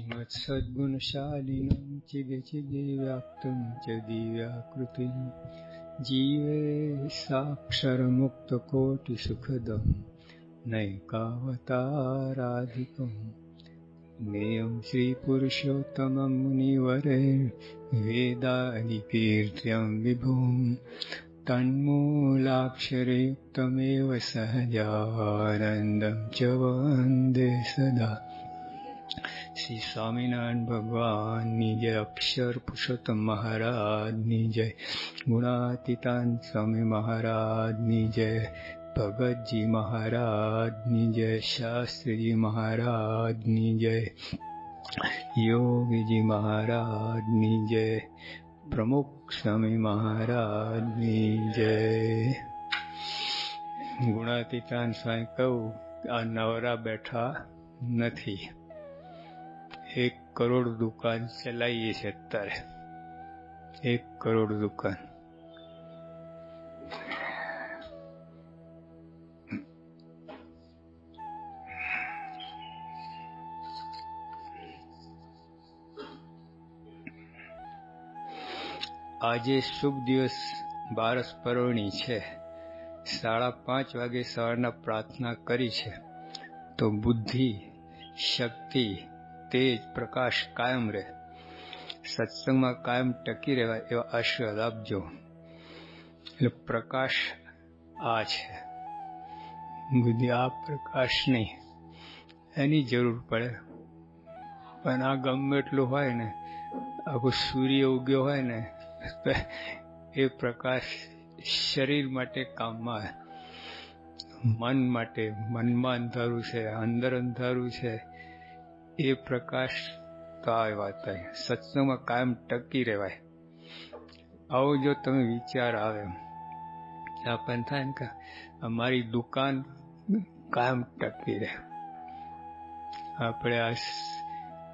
श्रीमत्सद्गुणशालिनं चिदिव्याक्तं च दिव्याकृतिं जीवे साक्षरमुक्तकोटिसुखदं नैकावताराधिकं ज्ञेयं श्रीपुरुषोत्तमं मुनिवरे वेदादिकीर्त्यं विभुं तन्मूलाक्षरयुक्तमेव सहजानन्दं च वन्दे सदा। श्री स्वामीनारायण भगवान जय, अक्षर पुरुषोत्तम महाराज जय, गुणातीतान स्वामी महाराज जय, भगत जी महाराज जय, शास्त्री जी महाराज जय, योगी जी महाराज जय, प्रमुख स्वामी महाराज जय। गुणातीतान स्वामी कहूं आ नवरा बैठा नहीं, 1 કરોડ દુકાન ચલાવીએ છે અત્યારે, 1 કરોડ દુકાન. આજે શુભ દિવસ, બારસ પરોણી છે. 5:30 વાગે સવારના પ્રાર્થના કરી છે તો બુદ્ધિ, શક્તિ, તેજ, પ્રકાશ કાયમ રહે, સત્સંગમાં કાયમ ટકી રહેવાય એવા આશીર્વાદ આપજો. એટલે પ્રકાશ આ છે, બુદ્ધિ આ પ્રકાશ નહીં, એની જરૂર પડે. પણ આ ગમે એટલું હોય ને, આખો સૂર્ય ઉગ્યો હોય ને, એ પ્રકાશ શરીર માટે કામમાં આવે. મન માટે, મનમાં અંધારું છે, અંદર અંધારું છે, એ પ્રકાશ તો આ વાત થાય. સત્સંગમાં કાયમ ટકી રહેવાય. આવો જો તમે વિચાર આવે, આપણને થાય ને કે અમારી દુકાન કાયમ ટકી રહે, આપણે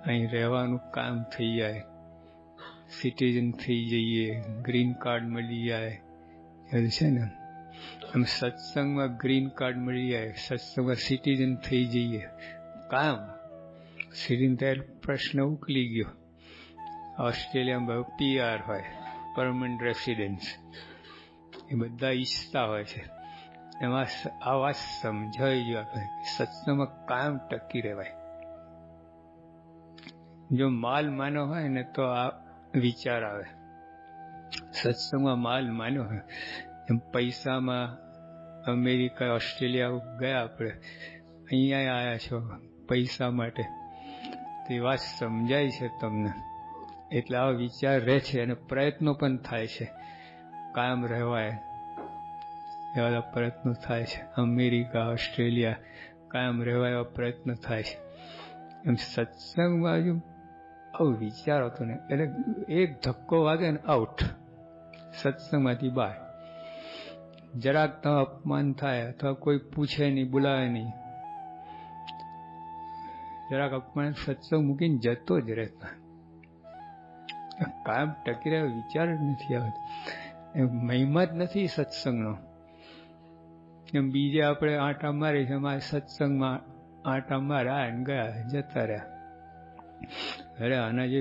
અહીં રહેવાનું કામ થઈ જાય, સિટીઝન થઈ જઈએ, ગ્રીન કાર્ડ મળી જાય, એવું છે ને. એમ સત્સંગમાં ગ્રીન કાર્ડ મળી જાય, સત્સંગમાં સિટીઝન થઈ જઈએ કાયમ. સિટીઝન થયેલ પ્રશ્ન ઉકલી ગયો. ઓસ્ટ્રેલિયામાં PR હોય, પરમનન્ટ રેસિડેન્સ, એ બધા ઈચ્છતા હોય છે. એમાં આ વાત સમજાવી જો આપણે, સત્સંગમાં કાયમ ટકી રહેવાય. જો માલ માનો હોય ને તો આ વિચાર આવે. સત્સંગમાં માલ માન્યો હોય, એમ પૈસામાં અમેરિકા, ઓસ્ટ્રેલિયા ગયા, આપણે અહીંયા આવ્યા છો પૈસા માટે, તો એ વાત સમજાય છે તમને. એટલે આવા વિચાર રહે છે અને પ્રયત્નો પણ થાય છે કાયમ રહેવાય, એવા પ્રયત્નો થાય છે. અમેરિકા, ઓસ્ટ્રેલિયા કાયમ રહેવાય એવા પ્રયત્ન થાય છે. એમ સત્સંગમાં જો આવું વિચારો તો ને, એટલે એક ધક્કો વાગે ને આઉટ, સત્સંગમાંથી બહાર. જરાક તો અપમાન થાય અથવા કોઈ પૂછે નહીં, બોલાવે નહીં, જરાક અપમાન, સત્સંગ મૂકીને જતો જ રહેતા. કાયમ ટકી રહ્યો વિચાર જ નથી આવતો. મહિમા જ નથી સત્સંગનો. એમ બીજે આપણે આંટા મારી છે, અમારે સત્સંગમાં આંટા માર્યા ને ગયા, જતા રહ્યા. અરે આના જે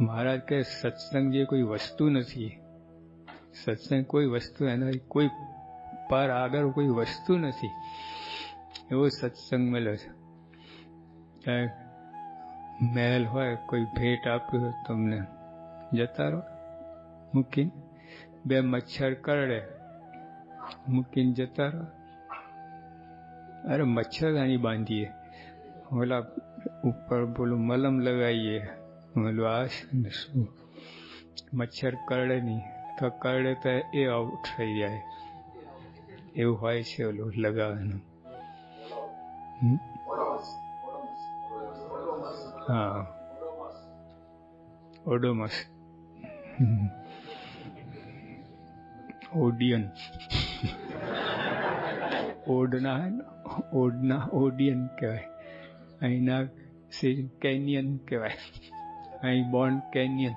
મહારાજ કે સત્સંગ જે કોઈ વસ્તુ નથી, સત્સંગ કોઈ વસ્તુ, એના કોઈ પર આગળ કોઈ વસ્તુ નથી, એવો સત્સંગ મળ્યો છે. મહેલ હોય, કોઈ ભેટ આપ્યું હોય તમને, જતા રહો મૂકીને. 2 મચ્છર કરડે, મૂકીને જતા રહો. અરે મચ્છરદાની બાંધીએ, ઓલા ઉપર બોલું મલમ લગાવીએ, બોલું આ શું મચ્છર કરડે નહીં, તો કરડે તો એ આઉટ થઈ જાય, એવું હોય છે ઓલું લગાવવાનું. હા, ઓડોમસ, ઓડિયન, ઓડના ઓડિયન કહેવાય, અહીંના કેનિયન કહેવાય, અહીં બોન્ડ કેનિયન.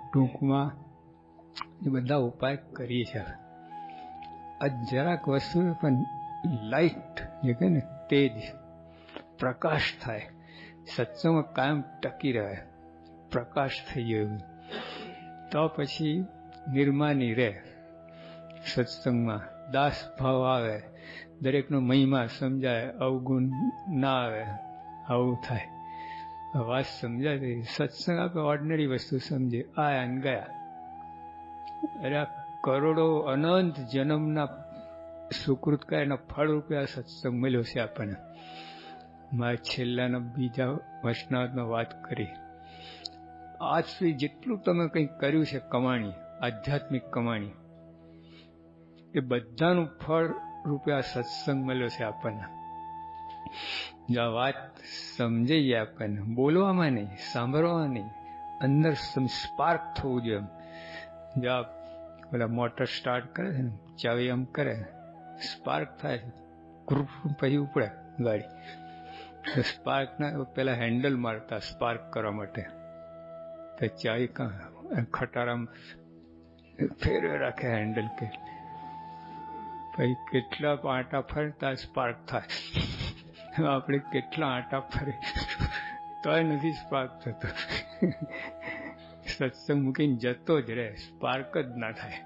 ટૂંકમાં એ બધા ઉપાય કરીએ છીએ. આ જરાક વસ્તુ પણ લાઇટ જે કહે ને, તેજ પ્રકાશ થાય, સત્સંગમાં કાયમ ટકી રહે, પ્રકાશ થઈ ગયો, તો પછી નિર્માની રહે. સત્સંગમાં દાસ ભાવ આવે, દરેકનો મહિમા સમજાય, અવગુણ ના આવે, આવું થાય. વાત સમજાય. સત્સંગ આપણે ઓર્ડિનરી વસ્તુ સમજે, આયા ને ગયા. અરે આ કરોડો અનંત જન્મના સુકૃત એના ફળ રૂપે આ સત્સંગ મળ્યો છે આપણને. મારે છેલ્લાના બીજા વચનાવતમાં વાત કરી, આજ સુધી જેટલું તમે કંઈક કર્યું છે કમાણી, આધ્યાત્મિક કમાણી, એ બધાનું ફળ રૂપે આ સત્સંગ મળ્યો છે આપણને. જો આ વાત સમજાઈ જાય આપણને, બોલવામાં નહીં, સાંભળવામાં નહીં, અંદર સ્પાર્ક થવું જોઈએ. જો પેલા મોટર સ્ટાર્ટ કરે છે ને, ચાવી આમ કરે, સ્પાર્ક થાય, પછી ઉપડે ગાડી. સ્પાર્ક ના પેલા હેન્ડલ મારતા સ્પાર્ક કરવા માટે, તો ચાવી ખટારામ ફેરવે રાખે હેન્ડલ કે, પછી કેટલા આંટા ફરતા સ્પાર્ક થાય. આપણે કેટલા આંટા ફરે તોય નથી સ્પાર્ક થતો. સત્સંગ મૂકીને જતો જ રહે, સ્પાર્ક જ ના થાય.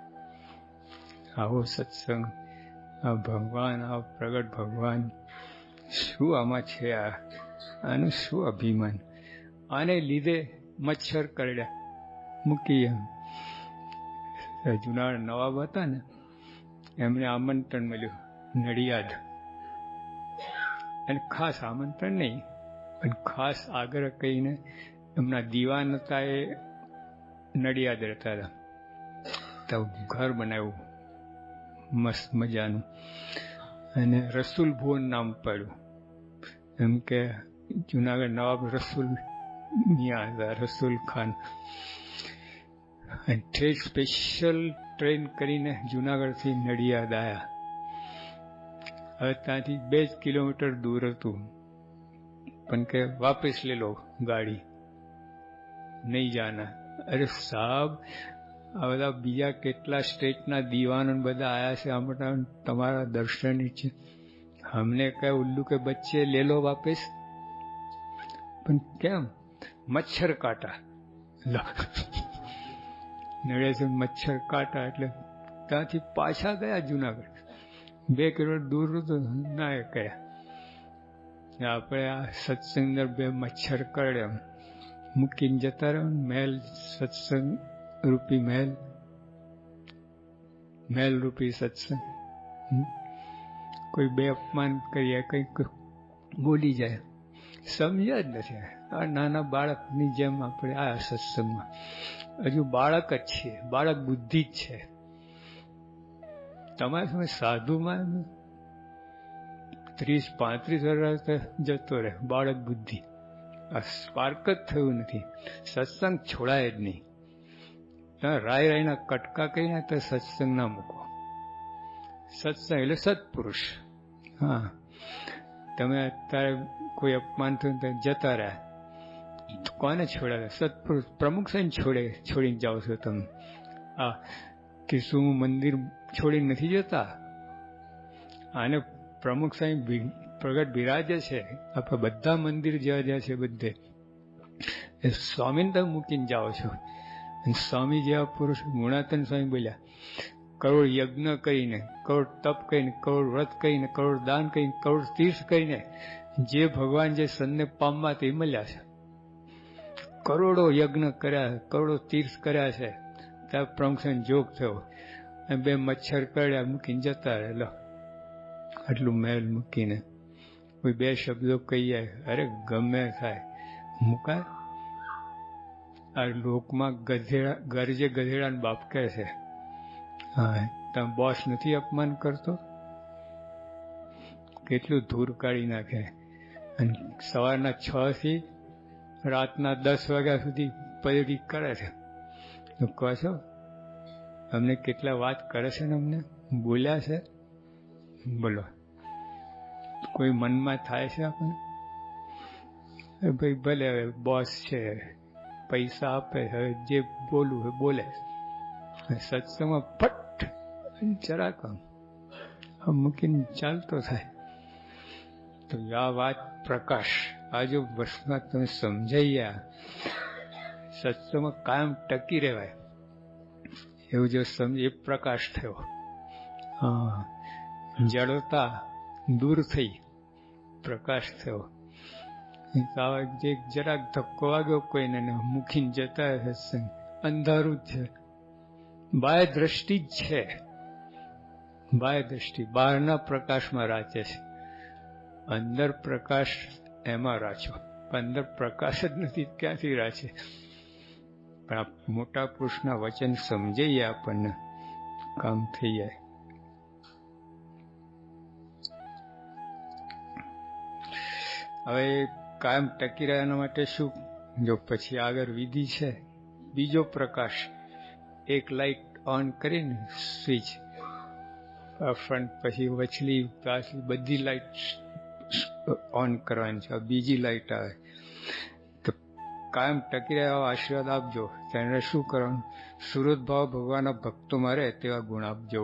આવો સત્સંગ, આ ભગવાન, આ પ્રગટ ભગવાન, શું આમાં છે? આનું શું અભિમાન? આને લીધે મચ્છર કરડ્યા. મૂકી એમ જુનાગઢ નવાબ હતા ને, એમને આમંત્રણ મળ્યું નડિયાદ, અને ખાસ આમંત્રણ નહીં પણ ખાસ આગ્રહ કહીને એમના દીવાન હતા, એ નડિયાદ રહેતા હતા. તો ઘર બનાવ્યું મસ્ત મજાનું, અને રસુલ ભુવન નામ પાડ્યું. એમ કે જુનાગઢ નવાબ રસુલ મિયા હતા, રસુલ ખાન. અને ટ્રેન, સ્પેશિયલ ટ્રેન કરીને જુનાગઢથી નડિયાદ આવ્યા. હવે ત્યાંથી 2 કિલોમીટર દૂર હતું, પણ કે વાપસ લે લો ગાડી, નહીં જાના. અરે સાહેબ, આ બધા બીજા કેટલા સ્ટેટના દીવાનો બધા આયા છે, આમાં તમારા દર્શનની છે, હમને કઈ ઉલ્લુ કે બચ્ચે લે લો વાપસ. પણ કેમ? મચ્છર કાંટા નડે છે, મચ્છર કાંટા. એટલે ત્યાંથી પાછા ગયા જુનાગઢ. 2 કિલોમીટર દૂર હતું, ના એ કયા આપણે આ સત્સંગ 2 મચ્છર કરડે એમ મૂકીને જતા રહો. મહેલ, સત્સંગ રૂપી મહેલ, મહેલ રૂપી સત્સંગ. કોઈ 2 અપમાન કરીએ, કંઈક બોલી જાય, સમજ્યા જ નથી. આ નાના બાળકની જેમ આપણે આ સત્સંગમાં હજુ બાળક જ છીએ, બાળક બુદ્ધિ જ છે. તમારે સમય સાધુમાં 30-35 વર્ષ જતો રહે બાળક બુદ્ધિ. આ સ્પાર્ક જ થયું નથી. સત્સંગ છોડાય જ નહીં. તમે રાયના કટકા કહીને તો સત્સંગ ના મૂકો. સત્સંગ એટલે સત્પુરુષ. હા, તમે અત્યારે કોઈ અપમાન થયું તો જતા રહ્યા, કોને છોડ્યા? સત્પુરુષ પ્રમુખ સાહેબ છોડીને જાઓ છો તમે. આ કે શું મંદિર છોડીને નથી જતા? આને પ્રમુખ સાહેબ પ્રગટ બિરાજે છે. આપણે બધા મંદિર જ્યાં છે બધે એ સ્વામીને તમે મૂકીને જાઓ છો. સ્વામી જેવા પુરુષ ગુણાતન સ્વામી બોલ્યા, કરોડ યજ્ઞ કરીને, કરોડ તપ કરીને, કરોડ વ્રત કરીને, કરોડ દાન કરીને, કરોડ તીર્થ કરીને જે ભગવાન જે સંતને પામવા તે મળ્યા છે. કરોડો યજ્ઞ કર્યા, કરોડો તીર્થ કર્યા છે. ત્યાં પ્રમુખ જોગ થયો, 2 મચ્છર કર્યા, મૂકીને જતા રહે. લો, આટલું મહેલ મૂકીને કોઈ 2 શબ્દો કહી જાય, અરે ગમે થાય, મુકાય. આ લોકમાં ગરજે ગધેડાને બાપ કહે છે. હા, તમે બોસ નથી અપમાન કરતો? કેટલું ધૂળ કાઢી નાખે. અને સવારના 6 થી રાતના 10 વાગ્યા સુધી પદવી કરે છે. તો કહો છો અમને કેટલા વાત કરે છે ને અમને બોલ્યા છે? બોલો, કોઈ મનમાં થાય છે આપણને? ભાઈ ભલે હવે બોસ છે, પૈસા આપે, હવે જે બોલવું હોય બોલે. સત્સંગમાં ફટ જરાક મૂકીને ચાલતો થાય. તો આ વાત પ્રકાશ, આ જો વસ્તુમાં તમે સમજાઈ ગયા, સત્સંગમાં કાયમ ટકી રહેવાય એવું જો સમજ, એ પ્રકાશ થયો. હા, જડતા દૂર થઈ, પ્રકાશ થયો. જે જરાક ધક્કો વાગ્યો કોઈને મૂકીને જતા સત્સંગ, અંધારું જ છે, બાહ્ય દ્રષ્ટિ જ છે. બાહ્ય દ્રષ્ટિ બહારના પ્રકાશમાં રાચે છે, અંદર પ્રકાશ એમાં રાચો. અંદર પ્રકાશ જ નથી, ક્યાંથી રાચે? પણ આ મોટા પુરુષના વચન સમજાઈએ આપણને, કામ થઈ જાય. હવે કાયમ ટકી રહેવા માટે શું? જો પછી આગળ વિધિ છે, બીજો પ્રકાશ, એક લાઇટ ઓન કરીને સ્વિચ ફ્રન્ટ, પછી વચલી પાછલી બધી લાઇટ ઓન કરવાની છે. બીજી લાઇટ આવે તો કાયમ ટકી રહ્યા આશીર્વાદ આપજો. તેને શું કરવાનું? સુરત ભાવ ભગવાનના ભક્તોમાં રહે તેવા ગુણ આપજો.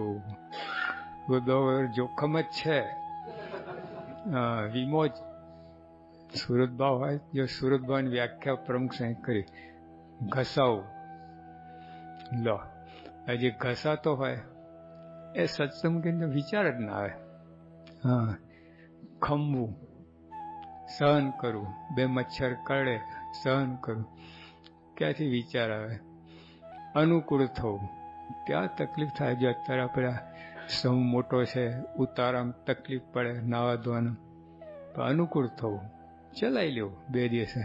જોખમ જ છે, વીમો જ. સુરત ભાવ હોય, જો સુરત ભાવની વ્યાખ્યા પ્રમુખ સાહેબ કરી, ઘસાવું લો. જે ઘસાતો હોય એ સત્સંગ કે વિચાર જ ના આવે. હા, ખમવું, સહન કરવું, બે મચ્છર કરડે સહન કરવું, ક્યાંથી વિચાર આવે? અનુકૂળ થવું, ત્યાં તકલીફ થાય. જો અત્યારે આપણે સમૂહ મોટો છે, ઉતારામાં તકલીફ પડે, નાવા ધોવાનું, તો અનુકૂળ થવું, ચલાવી લેવું 2 દિવસે.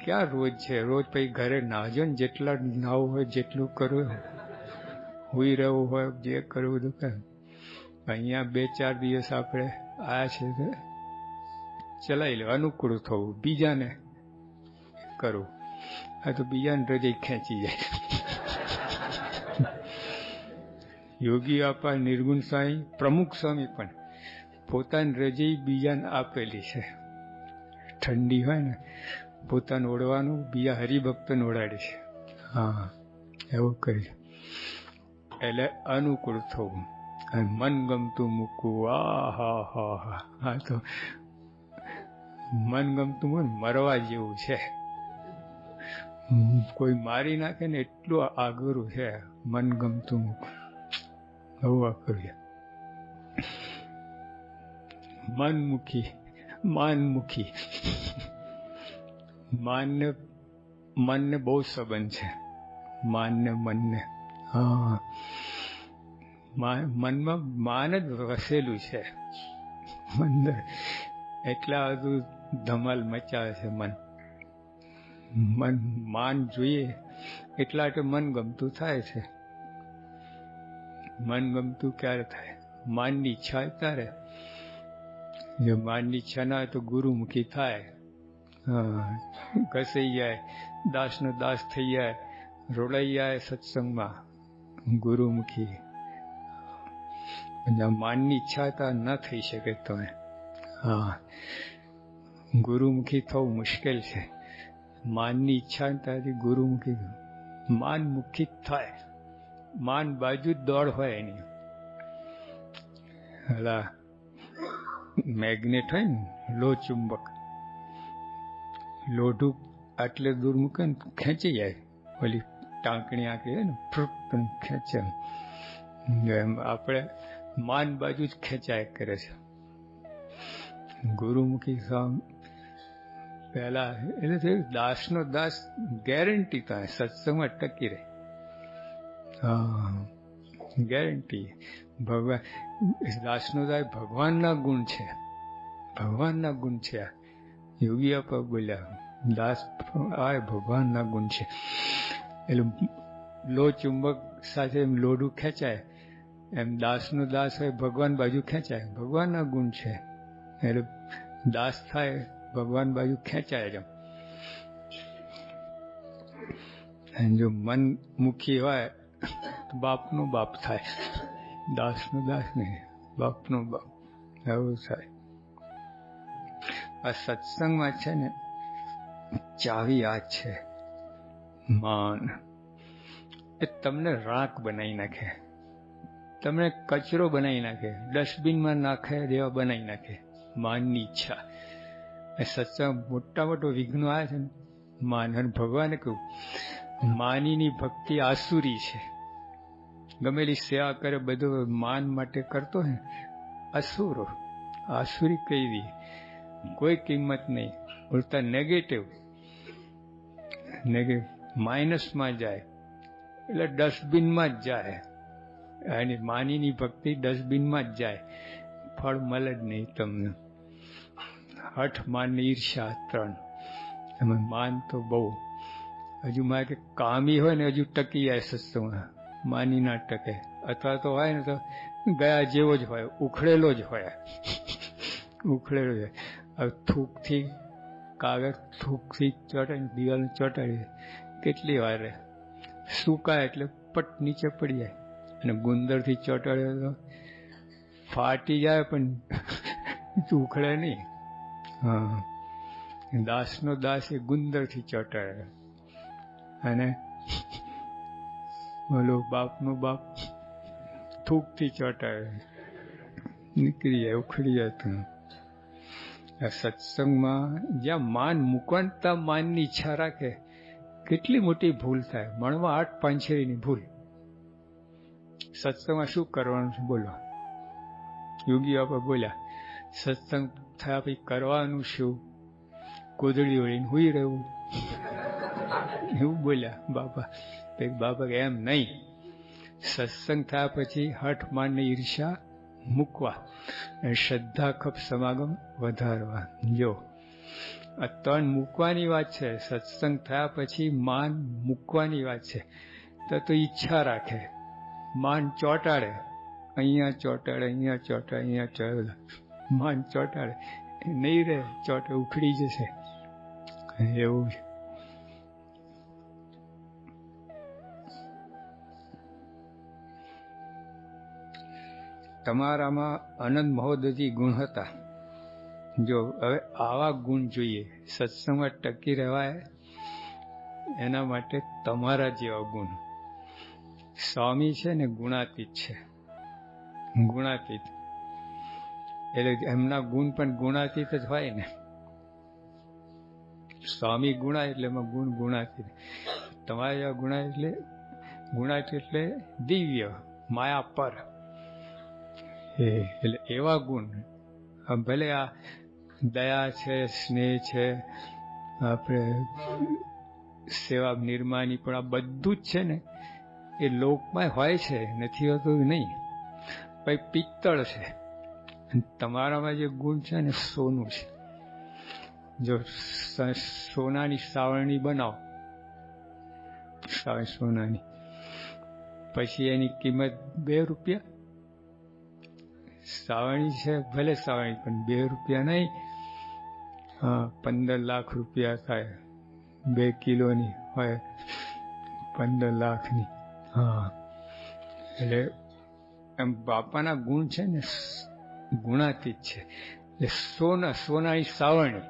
ક્યાં રોજ છે? રોજ પછી ઘરે નાહજો ને, જેટલા નાવું હોય જેટલું કરવું, હુઈ રહેવું હોય, જે કરવું બધું કરે. અહીંયા 2-4 દિવસ આપણે આયા છે તો ચલાવી લેવું, અનુકૂળ થવું, બીજાને કરવું. આ તો બીજાને હૃદય ખેંચી જાય. યોગી આપા નિર્ગુણ સ્વામી, પ્રમુખ સ્વામી પણ પોતાની રજઈ બીજાને આપેલી છે. ઠંડી હોય ને, પોતાને ઓળવાનું, બીજા હરિભક્તને ઓળાડે છે. હા, એવું કરી. એટલે અનુકૂળ થવું અને મન ગમતું મૂકવું. આ હા હા હા, હા તો મન ગમતું મરવા જેવું છે. કોઈ મારી નાખે ને એટલું આગળ છે મન ગમતું મૂકવું. આવું કરીએ. મનમુખી, માનમુખી. મનને બહુ સંબંધ છે, માનને મનને. હા, મનમાં માન જ વસેલું છે. અંદર એટલા બધું ધમાલ મચાવે છે મન. માન જોઈએ એટલા માટે મન ગમતું થાય છે. મન ગમતું ક્યારે થાય? માનની ઈચ્છા હોય ત્યારે. જો માનની ઈચ્છા ના હોય તો ગુરુમુખી થાય. હા, ઘસાઈ જાય, દાસનો દાસ થઈ જાય, રોડાઈ જાય સત્સંગમાં, ગુરુમુખી. માનની ઈચ્છા તો ન થઈ શકે તમે. હા, ગુરુમુખી થવું મુશ્કેલ છે. માનની ઈચ્છા ત્યાંથી ગુરુમુખી, માનમુખી થાય. માન બાજુ જ દોડ હોય એની. હલા મેગ્નેટ હોય ને, લો ચુંબક, લોઢું આટલે દૂર મૂકે ને ખેંચી જાય. ઓલી ટાંકણી આંકડી હોય ને, ફ્રૂટ ખેંચે. એમ આપણે માન બાજુ જ ખેંચાય કરે છે. ગુરુમુખી પહેલા એટલે દાસનો દાસ ગેરંટી થાય સત્સંગમાં ટકી રહે. હા, ગેરંટી. ભગવાન દાસનો દાસ ભગવાનના ગુણ છે, ભગવાનના ગુણ છે. આ યોગી આપા બોલ્યા, દાસ આ ભગવાનના ગુણ છે. એટલે લો ચુંબક સાથે એમ લોઢું ખેંચાય, એમ દાસનો દાસ હોય ભગવાન બાજુ ખેંચાય, ભગવાનના ગુણ છે. એટલે દાસ થાય ભગવાન બાજુ ખેંચાય જ. જો મનમુખી હોય તો બાપનો બાપ થાય, દાસનો દાસ નહીં, બાપનો બાપ. એવું થાય. આ સત્સંગમાં છે ને ચાવી આ છે, માન. એ તમને રાખ બનાવી નાખે, તમને કચરો બનાવી નાખે, ડસ્ટબિનમાં નાખે દેવા બનાવી નાખે. માનની ઈચ્છા સત્સંગ મોટા મોટો વિઘ્નો આવે છે ને માન. અને ભગવાને કહ્યું માનીની ભક્તિ આસુરી છે. ગમેલી સેવા કરે બધું માન માટે કરતો હે અસુરો. આસુરી કહી દી, કોઈ કિંમત નહીં. ઉલટા નેગેટિવ માઇનસમાં જાય, એટલે ડસ્ટબિનમાં જ જાય. અને માનીની ભક્તિ ડસ્ટબિનમાં જ જાય, ફળ મળે જ નહીં તમને. હઠ, માન ને ઈર્ષા, 3. એમાં માન તો બહુ. હજુ મારે કે કામી હોય ને હજુ ટકી જાય સત્સંગમાં, માની ના ટકે. અથવા તો હોય ને તો ગયા જેવો જ હોય, ઉખડેલો જ હોય. ઉખડેલો જ હોય. હવે થૂકથી કાગળ થૂકથી ચોટાડી દિવાલ ચોટાડી કેટલી વાર સુકાય એટલે પટ નીચે પડી જાય. અને ગુંદરથી ચોટાડ્યો તો ફાટી જાય પણ ઉખડે નહીં. હા, દાસનો દાસ એ ગુંદરથી ચોટાડે. અને બોલો બાપનો બાપ થૂકથી ચોટાડે, નીકળી જાય, ઉખડી જાય. આ સત્સંગમાં જ્યાં માન મૂકવાનું ત્યાં માનની ઈચ્છા રાખે, કેટલી મોટી ભૂલ થાય. મણમાં 8 પાંછેરીની ભૂલ. સત્સંગમાં શું કરવાનું છે બોલો? યોગી બાપા બોલ્યા સત્સંગ થયા પછી કરવાનું શું? કોદડી વળીને હુઈ રહેવું, એવું બોલ્યા બાપા. બાપા એમ નહીં, સત્સંગ થયા પછી હઠ, માન ને ઈર્ષા મૂકવા અને શ્રદ્ધા, ખપ, સમાગમ વધારવા. જો આ 3 મૂકવાની વાત છે. સત્સંગ થયા પછી માન મૂકવાની વાત છે. તો ઈચ્છા રાખે, માન ચોટાડે, અહીંયા ચોટાડે, અહીંયા ચોટાડે, અહીંયા ચોટાડે, માન ચોટાડે નહીં રે, ચોટે ઉખડી જશે. એવું છે. તમારામાં અનંત મહોદયજી ગુણ હતા. જો હવે આવા ગુણ જોઈએ સત્સંગમાં ટકી રહેવાય, એના માટે તમારા જેવા ગુણ. સ્વામી છે ને ગુણાતીત છે, ગુણાતીત. એટલે એમના ગુણ પણ ગુણાતીત જ હોય ને. સ્વામી ગુણા એટલે એમાં ગુણ ગુણાતીત. તમારા જેવા ગુણાતીત એટલે દિવ્ય, માયા પર. એટલે એવા ગુણ. ભલે આ દયા છે, સ્નેહ છે, આપણે સેવા નિર્માની, પણ આ બધું જ છે ને એ લોકમાં હોય છે, નથી હોતું નહીં. પછી પિત્તળ છે. તમારામાં જે ગુણ છે ને સોનું છે. જો સોનાની સાવરણી બનાવો, સોનાની, પછી એની કિંમત 2 રૂપિયા. સાવરણી છે ભલે સાવરણી, પણ 2 રૂપિયા નહીં. હા, 15 લાખ રૂપિયા થાય. 2 કિલોની હોય 15 લાખની. હા, એટલે એમ બાપાના ગુણ છે ને ગુણાતીત છે. એટલે સોનાની સાવરણી.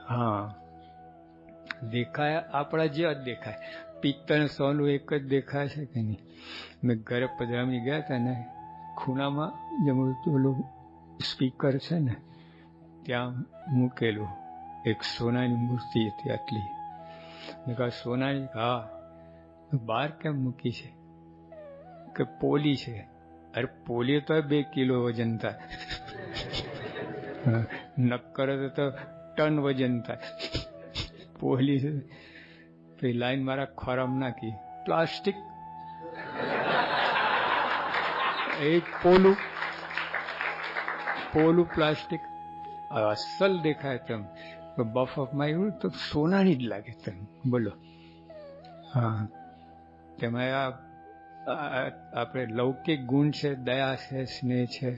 હા, દેખાય આપણા જેવા જ દેખાય. પિત્તળ સોનું એક જ દેખાય છે કે નહીં? મેં ઘરે પધરામણી ગયા હતા ને, ખૂણામાં જેમ પેલું સ્પીકર છે ને ત્યાં મૂકેલું એક સોનાની મૂર્તિ હતી આટલી. મેં કહ્યું સોનાની? હા. બહાર કેમ મૂકી છે? કે પોલી છે. અરે પોલી તો 2 કિલો વજન થાય, નક્કર તો ટન વજન થાય. પોલી છે. પછી લાઈન મારા ખોરામાં નાખી, પ્લાસ્ટિક. એક પોલું પ્લાસ્ટિક અસલ દેખાય. તેમ બફમાં એવું તો સોનાની જ લાગે તેમ. બોલો. હા, તેમાં આપણે લૌકિક ગુણ છે, દયા છે, સ્નેહ છે,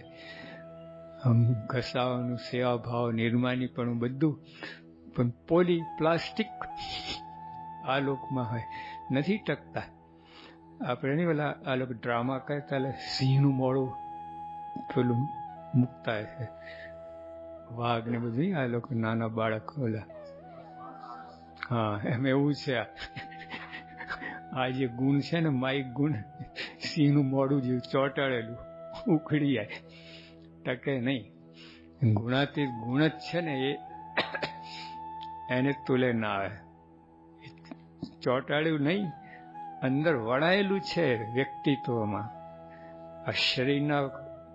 ઘસાવાનું, સેવા ભાવ, નિર્માની પણ બધું. પણ પોલી પ્લાસ્ટિક આ લોકમાં હોય, નથી ટકતા. આપણે નહીં પેલા આ લોકો ડ્રામા કરતા એટલે સિંહનું મોડું પેલું મૂકતા છે, વાઘ ને બધું. આ લોકો નાના બાળકો ઓલા. હા, એમ એવું છે. આ જે ગુણ છે ને માઇક ગુણ, સિંહનું મોડું જેવું ચોટાડેલું, ઉખડી જાય, ટકે નહીં. ગુણાતીત ગુણ જ છે ને એ એને તુલે ના આવે. ચોંટાડ્યું નહીં, અંદર વણાયેલું છે વ્યક્તિત્વમાં. આ શરીરના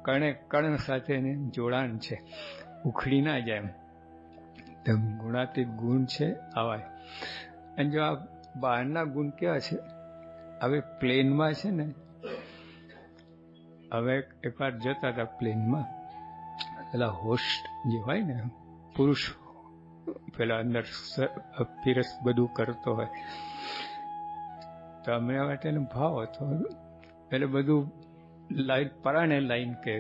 કણે કણ સાથે જોડાણ છે, ઉખડી ના જાય એમ. ગુણાતીત ગુણ છે આવા. અને જો આ બહારના ગુણ કેવા છે, હવે પ્લેનમાં છે ને, હવે એકવાર જતા હતા પ્લેનમાં, પેલા હોસ્ટ જે હોય ને પુરુષ, પેલા અંદર પીરસ બધું કરતો હોય, તો અમે માટે ભાવ હતો એટલે બધું લાઈન પરાણે લાઈન કે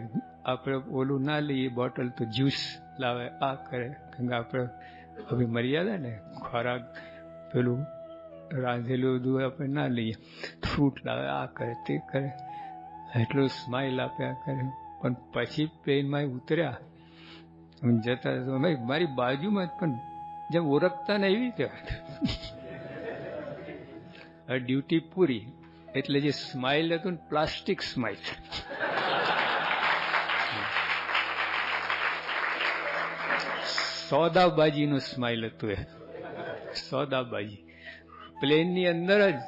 આપણે ઓલું ના લઈએ બોટલ તો જ્યુસ લાવે, આ કરે. કેમ કે આપણે હવે મર્યાદા ને, ખોરાક પેલું રાંધેલું બધું આપણે ના લઈએ, ફ્રૂટ લાવે, આ કરે તે કરે, એટલું સ્માઇલ આપ્યા કરે. પણ પછી પ્લેનમાં ઉતર્યા જતા મારી બાજુમાં જ, પણ જેમ ઓળખતા ને એવી રીતે ડ્યુટી પૂરી એટલે જે સ્માઇલ હતું ને પ્લાસ્ટિક સ્માઇલ. સોદાબાજીનું સ્માઇલ હતું એ, સોદાબાજી. પ્લેનની અંદર જ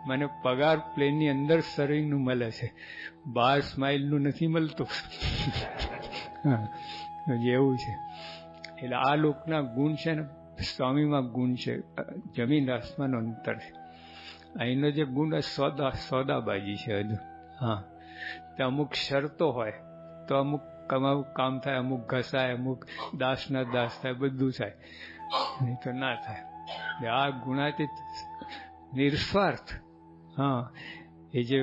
મને પગાર પ્લેનની અંદર સર્વિંગનું મળે છે, બહાર સ્માઇલનું નથી મળતું. એવું છે. એટલે આ લોકના ગુણ છે ને, સ્વામીમાં ગુણ છે, જમીન આસમાનનું અંતર છે. અહીંનો જે ગુણ સોદાબાજી છે હજુ. હા, તો અમુક શરતો હોય તો અમુક કામ થાય, અમુક ઘસાય, અમુક દાસના દાસ થાય, બધું થાય, નહીં તો ના થાય. આ ગુણાતીત નિસ્વાર્થ, હા, એ જે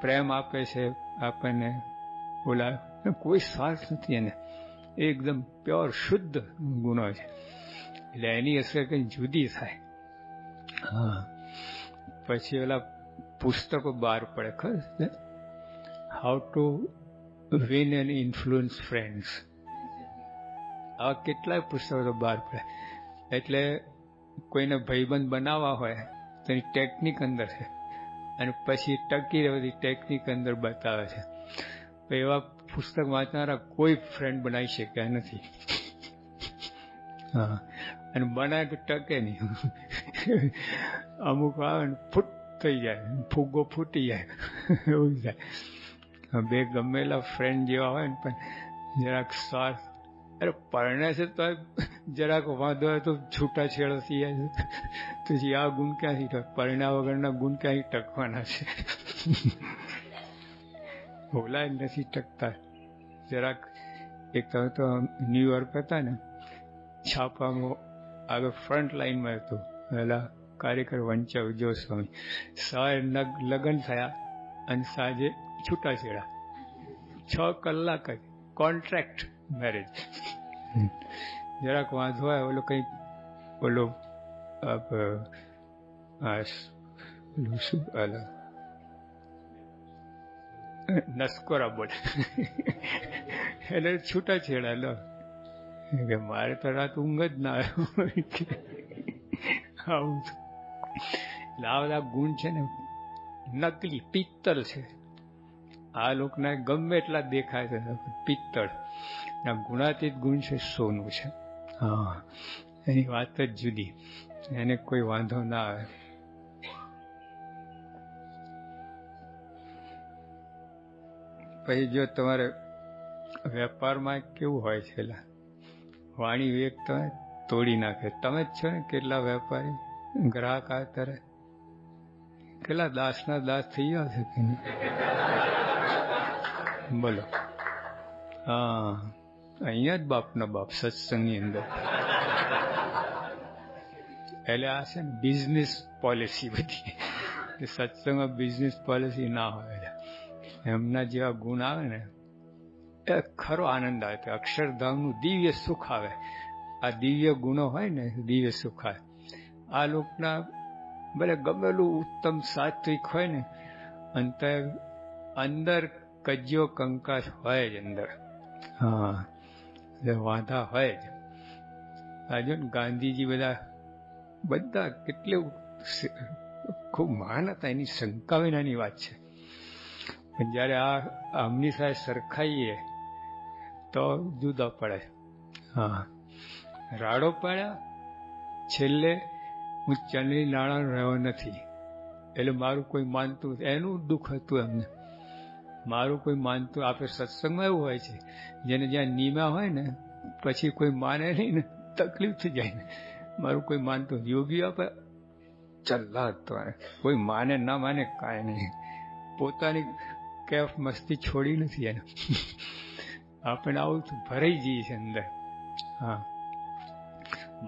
પ્રેમ આપે છે આપણને, બોલા કોઈ સ્વાર્થ નથી એને, એકદમ પ્યોર શુદ્ધ ગુણો છે. એટલે એની અસર કઈ જુદી થાય. હા, પછી ઓલા પુસ્તકો બહાર પડે ખબર, how to win and influence friends, આવા કેટલાય પુસ્તકો બહાર પડે. એટલે કોઈને ભાઈબંધ બનાવવા હોય તો એની ટેકનિક અંદર છે, અને પછી ટકી રહેવાની ટેકનિક અંદર બતાવે છે. એવા પુસ્તક વાંચનારા કોઈ ફ્રેન્ડ બનાવી શક્યા નથી. હા, અને બનાવે તો ટકે નહીં. અમુક આવે ને ફૂટ થઈ જાય, ફુગ્ગો ફૂટી જાય, એવું થાય. બે ગમેલા ફ્રેન્ડ જેવા હોય ને, પણ જરાક સ્વાર્થ, અરે પરણે છે તો જરાક વાંધો હોય તો છૂટાછેડો થઈ જાય. પછી આ ગુણ ક્યાંથી ટક, પરણ્યા વગરના ગુણ ક્યાંથી ટકવાના છે? ઓલા નથી ટકતા. જરાક એક તમે તો ન્યુયોર્ક હતા ને, છાપામાં આગળ ફ્રન્ટ લાઈનમાં હતું પેલા કાર્યકર વંચાવ ગોસ્વામી, સવારે લગ્ન થયા અને સાંજે છૂટાછેડા, 6 કલાક જ કોન્ટ્રાક્ટ મેરેજ. જરાક વાંધો હોય, ઓલો કઈ ઓલો શું નસકોરા બોલે એટલે છૂટાછેડા લો કે મારે તો રાત ઊંઘ જ ના આવ્યો. આવું એટલે આ બધા ગુણ છે ને નકલી પિત્તળ છે. આ લોકોના ગમે એટલા દેખાય છે પિત્તળ, ગુણાતીત ગુણ છે સોનું છે. હા, એની વાત જ જુદી, એને કોઈ વાંધો ના આવે. પછી જો તમારે વેપારમાં કેવું હોય છે, વાણી વિવેક તમે તોડી નાખે. તમે જ છો ને કેટલા વેપારી ગ્રાહક અત્યારે કેટલા દાસના દાસ થઈ ગયા છે કે બોલો. હા, અહીંયા જ બાપનો બાપ સત્સંગની અંદર. એટલે આ છે ને બિઝનેસ પોલિસી બધી, સત્સંગમાં બિઝનેસ પોલિસી ના હોય. એમના જેવા ગુણ આવે ને એ ખરો આનંદ આવે, અક્ષરધામનું દિવ્ય સુખ આવે. આ દિવ્ય ગુણો હોય ને દિવ્ય સુખ આવે. આ લોકના ભલે ગમેલું ઉત્તમ સાત્વિક હોય ને, અંદર કજ્યો કંકાસ હોય જ અંદર. હા, વાંધા હોય જ. આજુ ને ગાંધીજી બધા કેટલું ખૂબ મહાન હતા, એની શંકા વિનાની વાત છે. પણ જયારે આ આમની સાથે સરખાઈએ તો જુદા પડે. હા, રાડો પાડ્યા, છેલ્લે હું ચંદ્રી નાણાં રહ્યો નથી. એટલે મારું કોઈ માનતું, એનું દુઃખ હતું એમને. મારું કોઈ માનતું, આપણે સત્સંગમાં એવું હોય છે, જેને જ્યાં નિમા હોય ને પછી કોઈ માને નહીં ને તકલીફ થઈ જાય ને. મારું કોઈ માનતું, યોગી આપણે ચલ્લા હતો, કોઈ માને ના માને કાંઈ નહીં, પોતાની કેફ મસ્તી છોડી નથી એને. આપણે આવું ભરાઈ જઈએ છે અંદર. હા,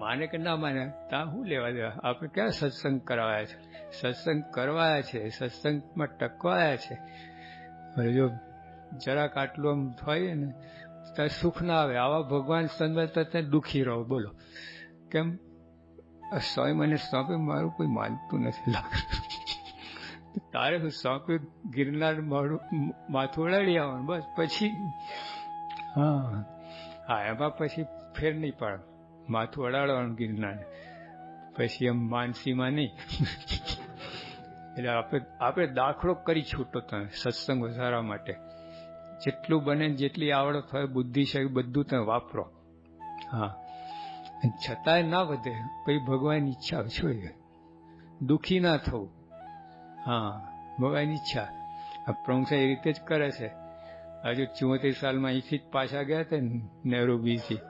માને કે ના માને ત્યાં શું લેવા દેવા? આપણે ક્યાં સત્સંગ કરાવ્યા છે? સત્સંગ કરવાયા છે, સત્સંગમાં ટકવાયા છે. હવે જો જરાક આટલું આમ થાય ને ત્યાં સુખ ના આવે. આવા ભગવાન સંત ત્યાં દુઃખી રહો. બોલો કેમ? સ્વામી મને સોંપ્યું, મારું કોઈ માનતું નથી. તારે હું સોંપ્યું ગિરનાર માથું ઓળાડી આવવાનું બસ. પછી હા હા, એમાં પછી ફેર નહીં પડે. માથું અડાડવાનું ગિરનાર, પછી એમ માનસીમાં નહીં. એટલે આપણે દાખલો કરી છૂટો તમે સત્સંગ વધારવા માટે. જેટલું બને જેટલી આવડત હોય, બુદ્ધિશાળી, બધું તમે વાપરો. હા, છતાંય ના વધે પછી ભગવાનની ઈચ્છા જોઈએ, દુઃખી ના થવું. હા, ભગવાનની ઈચ્છા. આ પ્રમુખ સાહેબ એ રીતે જ કરે છે. હજુ 74 સાલમાં અહીંથી જ પાછા ગયા હતા ને નેરોબીથી.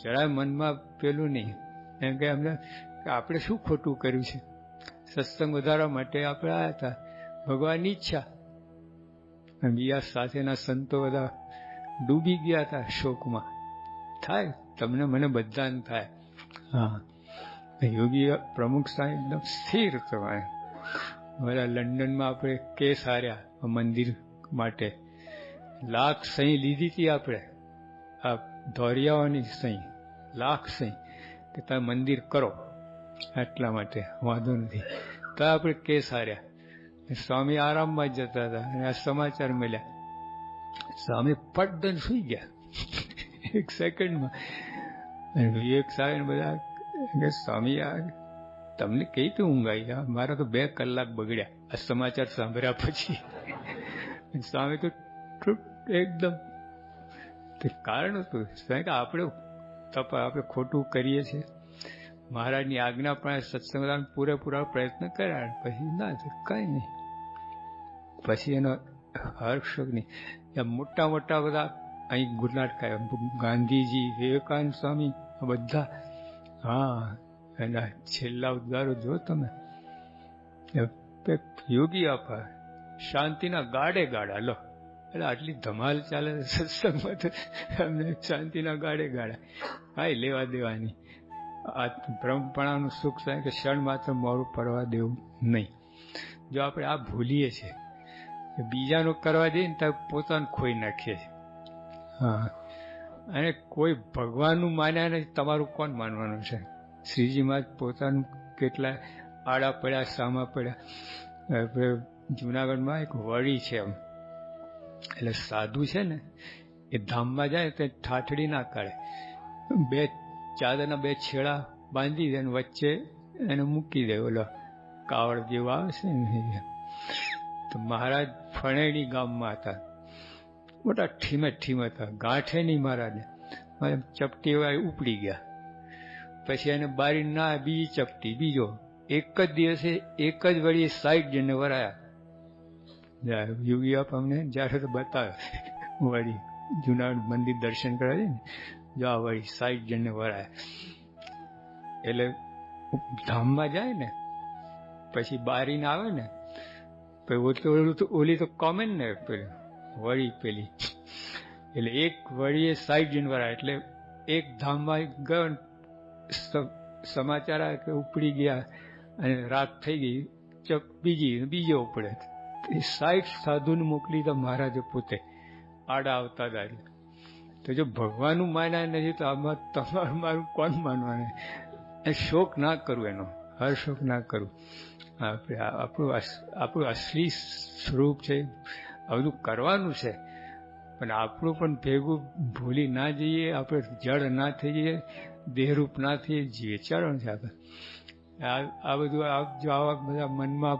જરાય મનમાં પેલું નહીં એમ કે અમને આપણે શું ખોટું કર્યું છે. સત્સંગ વધારવા માટે આપણે આવ્યા હતા, ભગવાનની ઈચ્છા. બીજા સાથેના સંતો બધા ડૂબી ગયા હતા શોકમાં. થાય તમને, મને બધાને થાય. હા, યોગી પ્રમુખ સાહેબ એકદમ સ્થિર થવાય. બધા લંડનમાં આપણે કેસ હાર્યા મંદિર માટે, લાખ સહી લીધી હતી આપણે, આ ધોરિયાઓની સહી, લાખ સહી કે તમે મંદિર કરો આટલા માટે, વાંધો નથી. તો આપણે કેસ હાર્યા. સ્વામી આરામમાં જ જતા હતા અને આ સમાચાર મળ્યા. સ્વામી પટદન સુઈ ગયા એક સેકન્ડમાં. વિવેક સાહેબ બધા કે સ્વામી આ તમને કઈ રીતે ઊંઘ આવી? મારા તો 2 કલાક બગડ્યા આ સમાચાર સાંભળ્યા પછી. સ્વામી તો એકદમ કારણ હતું કે આપણે ખોટું કરીએ છીએ. મહારાજની આજ્ઞા પણ સત્સંગ પૂરેપૂરા પ્રયત્ન કર્યા, પછી ના કઈ નહીં. પછી એનો હર્ષ નહીં. મોટા મોટા બધા અહીં ગુરનાટ ખાય, ગાંધીજી, વિવેકાનંદ સ્વામી બધા. હા, એના છેલ્લા ઉદ્ગારો જો તમે. યોગી આપા શાંતિના ગાડે ગાડા. લો એટલે આટલી ધમાલ ચાલે સત્સંગમાં તો અમને શાંતિના ગાડે ગાડા. કાંઈ લેવા દેવાની. આ બ્રહ્મપણાનું સુખ થાય કે ક્ષણ માત્ર મોડું પડવા દેવું નહીં. જો આપણે આ ભૂલીએ છીએ, બીજાનું કરવા દઈએ ને તો પોતાનું ખોઈ નાખીએ છીએ. હા, અને કોઈ ભગવાનનું માન્યા નથી, તમારું કોણ માનવાનું છે? શ્રીજીમાં પોતાનું કેટલા આડા પડ્યા, સામા પડ્યા. જુનાગઢમાં એક વળી છે એમ, એટલે સાધુ છે ને એ ધામમાં જાય તો ઠાઠડી ના કાઢે, 2 ચાદરના 2 છેડા બાંધી દે અને વચ્ચે એને મૂકી દે. ઓલો કાવડ જેવું આવે છે ને. તો મહારાજ ફણેડી ગામમાં હતા, મોટા ઠીમે હતા, ગાંઠે નહીં મહારાજને. ચપટી ઉપડી ગયા. પછી એને બારી ના બીજી ચપટી, બીજો. એક જ દિવસે એક જ વળી 60 જણને વરાયા. યોગી આપ અમને જયારે તો બતાવે વળી જુનાગઢ મંદિર દર્શન કરાવી ને, જો આ વળી 60 જણને વરાયા. એટલે ધામમાં જાય ને પછી બારીને આવે ને, ઓલી તો કોમન ને વળી પેલી, એટલે એક વળીએ 60 જણ વરાય. એટલે એક ધામમાં ગયો, સમાચાર આવે કે ઉપડી ગયા અને રાત થઈ ગઈ, બીજો ઉપડે. 60 સાધુને મોકલી તો મહારાજે પોતે આડા આવતા હતા. તો જો ભગવાનનું માન્યા નથી તો આમાં તમારું મારું કોણ માનવાનું? શોક ના કરવું, એનો હર્ષોક ના કરવું. આપણું અસલી સ્વરૂપ છે, આ બધું કરવાનું છે, પણ આપણું પણ ભેગું ભૂલી ના જઈએ, આપણે જડ ના થઈ જઈએ, દેહરૂપ ના થઈ જઈએ. ચાલો છે આપણે આ બધું જો આવા બધા મનમાં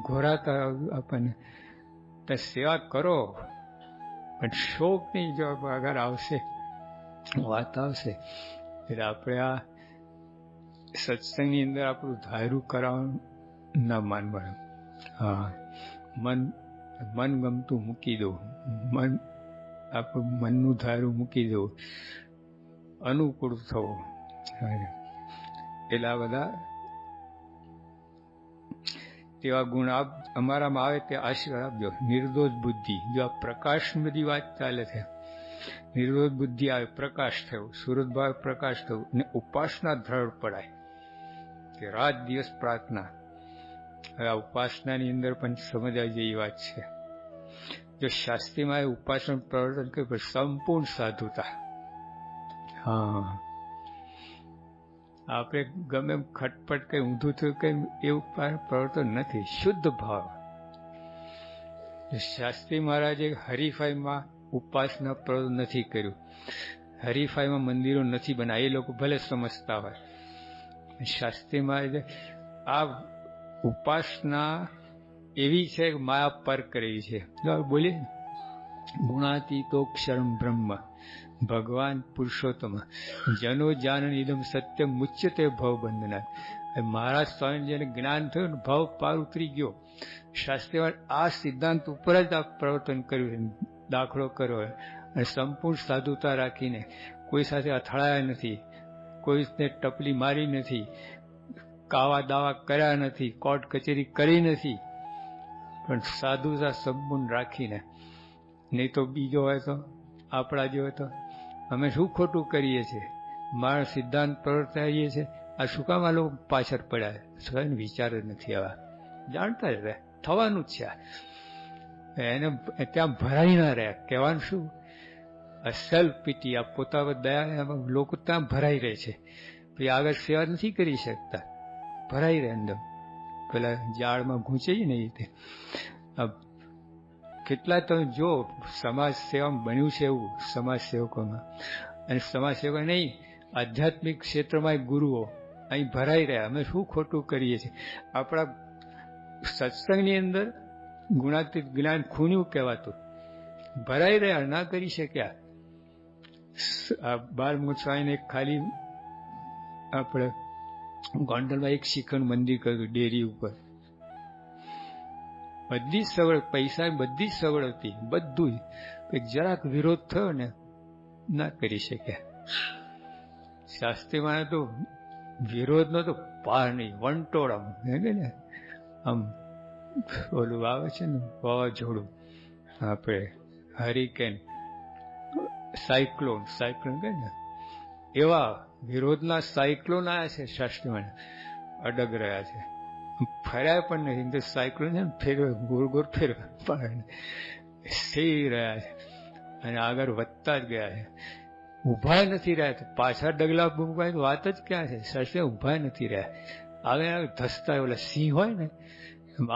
ઘોરાતા આપણને તો સેવા કરો, પણ શોક નહીં. જો અગર આવશે, વાત આવશે એટલે આપણે આ સત્સંગની અંદર આપણું ધાર્યું કરાવવાનું ના માનવાનું. હા, મન ગમતું મૂકી દો, આપણું મનનું ધારું મૂકી દો, અનુકૂળ થવું. એટલે આ બધા તેવા ગુણ અમારામાં આવે તે આશીર્વાદ આપજો. નિર્દોષ બુદ્ધિ, જો આ પ્રકાશની બધી વાત ચાલે છે, નિર્દોષ બુદ્ધિ આવે, પ્રકાશ થયો, સુરતભાવ પ્રકાશ થયું, ને ઉપાસના દ્રઢ પડાય કે રાત દિવસ પ્રાર્થના. હવે આ ઉપાસનાની અંદર પણ સમજવા જેવી વાત છે. જો શાસ્ત્રીમાં ઉપાસન પ્રવર્તન કર્યું સંપૂર્ણ સાધુતા. હા, આપણે ગમે એમ ખટપટ કઈ ઊંધું થયું કઈ એવું પ્રવર્તન નથી, શુદ્ધ ભાવ. શાસ્ત્રી મહારાજે હરીફાઈમાં ઉપાસના પ્રવર્તન નથી કર્યું, હરીફાઈમાં મંદિરો નથી બનાવ્યા, એ લોકો ભલે સમજતા હોય. શાસ્ત્રી મહારાજે આ ઉપાસના એવી છે કે માયા પર કરેલી છે. બોલીએ ગુણાતીતોક્ષરમ બ્રહ્મ ભગવાન પુરુષોત્તમ જનો જાનન ઇદમ સત્ય મુચ્યતે ભવ બંધના. મહારાજ સ્વામી જેને જ્ઞાન થયું ને ભાવ પાર ઉતરી ગયો. શાસ્ત્રીય આ સિદ્ધાંત ઉપર જ આ પ્રવર્તન કર્યું, દાખલો કર્યો, અને સંપૂર્ણ સાધુતા રાખીને કોઈ સાથે અથડાયા નથી, કોઈને ટપલી મારી નથી, કાવા દાવા કર્યા નથી, કોર્ટ કચેરી કરી નથી, પણ સાધુતા સંપૂર્ણ રાખીને. નહીં તો બીજો હોય તો આપણા જે હોય તો અમે શું ખોટું કરીએ છીએ, મારા સિદ્ધાંત પ્રવર્તાવીએ છીએ, આ શું કામ આ લોકો પાછળ પડ્યા? સ્વયં વિચાર જ નથી આવા, જાણતા જ રહે થવાનું જ છે. એને ત્યાં ભરાઈ ના રહ્યા. કહેવાનું શું? આ સેલ્ફ પીટી, આ પોતા દયા, લોકો ત્યાં ભરાઈ રહે છે, પછી આગળ સેવા નથી કરી શકતા, ભરાઈ રહે અંદર. પેલા જાળમાં ઘૂંચે ને એ રીતે કેટલા તમે જો સમાજ સેવામાં બન્યું છે એવું, સમાજ સેવકોમાં. અને સમાજ સેવકો નહીં, આધ્યાત્મિક ક્ષેત્રમાં ગુરુઓ અહીં ભરાઈ રહ્યા. અમે શું ખોટું કરીએ છીએ? આપણા સત્સંગની અંદર ગુણાતીત જ્ઞાન ખૂન્યું કહેવાતું, ભરાઈ રહ્યા, ના કરી શક્યા. આ બાલમુકુંદ સ્વામીને ખાલી આપણે ગોંડલમાં એક શિખંડ મંદિર કર્યું ડેરી ઉપર, બધી સગવડ, પૈસા બધી સગવડ હતી, બધું જ. જરાક વિરોધ થયો ને ના કરી શક્યા. શાસ્ત્રીમાં તો વિરોધનો તો પાર નહીં, વંટોળ ને આમ ઓલું આવે છે ને વાવાઝોડું, આપણે હરિકેન, સાયક્લોન કે ને એવા વિરોધના સાયક્લોન આવ્યા છે. શાસ્ત્રીમાં અડગ રહ્યા છે, ફર્યા પણ નથી. સાયક્લોન છે ને ફેરવે, ગોળ ગોળ ફેરવે, પણ સ્થિર રહ્યા છે અને આગળ વધતા જ ગયા છે. ઉભા નથી રહ્યા, તો પાછા ડગલા મૂકવાની વાત જ ક્યાં છે? શાસ્ત્રી ઉભા નથી રહ્યા, આગળ ધસતા ઓલા સિંહ હોય ને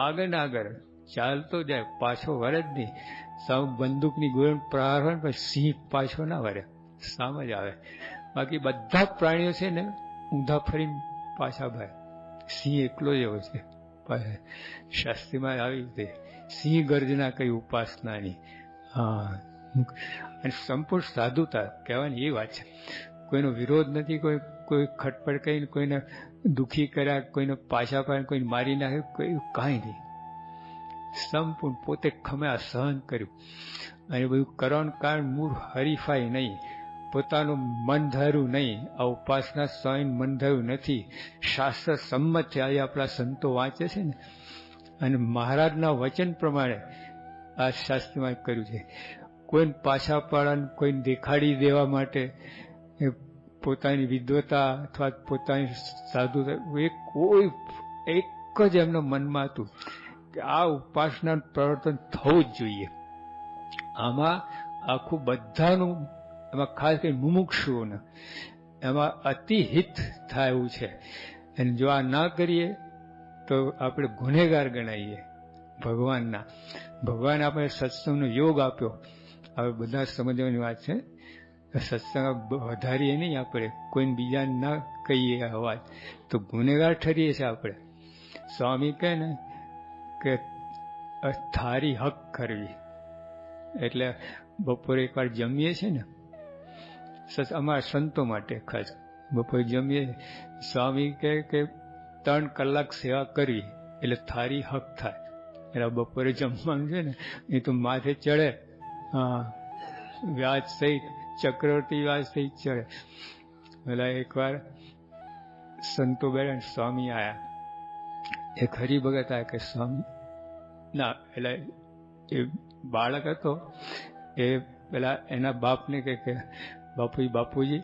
આગળ ને આગળ ચાલતો જાય, પાછો વરે જ નહીં. બંદૂકની ગોળીનો પ્રહાર હોય ને પછી સિંહ પાછો ના વરે, સામે જ આવે. બાકી બધા પ્રાણીઓ છે ને ઊંધા ફરીને પાછા ભાઈ, સિંહ એકલો જ એવો છે. શાસ્ત્રીમાં આવી રીતે સિંહ ગર્જના કઈ ઉપાસનાની. હા, અને સંપૂર્ણ સાધુતા કહેવાની એ વાત છે. કોઈનો વિરોધ નથી, કોઈ ખટપટ કરીને કોઈને દુઃખી કર્યા, કોઈને પાછા પાડીને કોઈને મારી નાખ્યું, કોઈ કાંઈ નહીં. સંપૂર્ણ પોતે ખમ્યા, સહન કર્યું. અને બધું કરવાનું કારણ મૂળ હરીફાઈ નહીં, પોતાનું મન ધાર્યું નહીં. આ ઉપાસના સ્વયં મન ધાર્યું નથી, શાસ્ત્ર સંમત છે. આજે આપણા સંતો વાંચે છે ને, અને મહારાજના વચન પ્રમાણે આ શાસ્ત્રમાં કર્યું છે. કોઈને પાછા પાડવાનું, કોઈને દેખાડી દેવા માટે, પોતાની વિદ્વતા અથવા પોતાની સાધુતા, એ કોઈ એક જ એમના મનમાં હતું કે આ ઉપાસના પ્રવર્તન થવું જ જોઈએ. આમાં આખું બધાનું, એમાં ખાસ કરીને મુમુક્ષુઓને એમાં અતિહિત થાય એવું છે. અને જો આ ના કરીએ તો આપણે ગુનેગાર ગણાઈએ ભગવાનના. ભગવાન આપણે સત્સંગનો યોગ આપ્યો. હવે બધા સમજવાની વાત છે. સત્સંગ વધારીએ નહીં આપણે, કોઈને બીજાને ના કહીએ અવાજ તો ગુનેગાર ઠરીએ છીએ આપણે. સ્વામી કહે ને કે થારી હક કરવી, એટલે બપોરે એકવાર જમીએ છીએ ને અમારા સંતો માટે ખાસ બપોરે જમીએ. સ્વામી કહે કે 3 કલાક સેવા કરવી એટલે થારી હક થાય. એટલે બપોરે જમવાનું છે ને એ તો માથે ચડે. હા, વ્યાજ સહિત, ચક્રવર્તી વ્યાજ સહિત ચડે. પેલા એકવાર સંતો બેઠા, સ્વામી આયા. એક હરિભગત આયા કે સ્વામી ના, એટલે એ બાળક હતો એ પેલા એના બાપને કે બાપુજી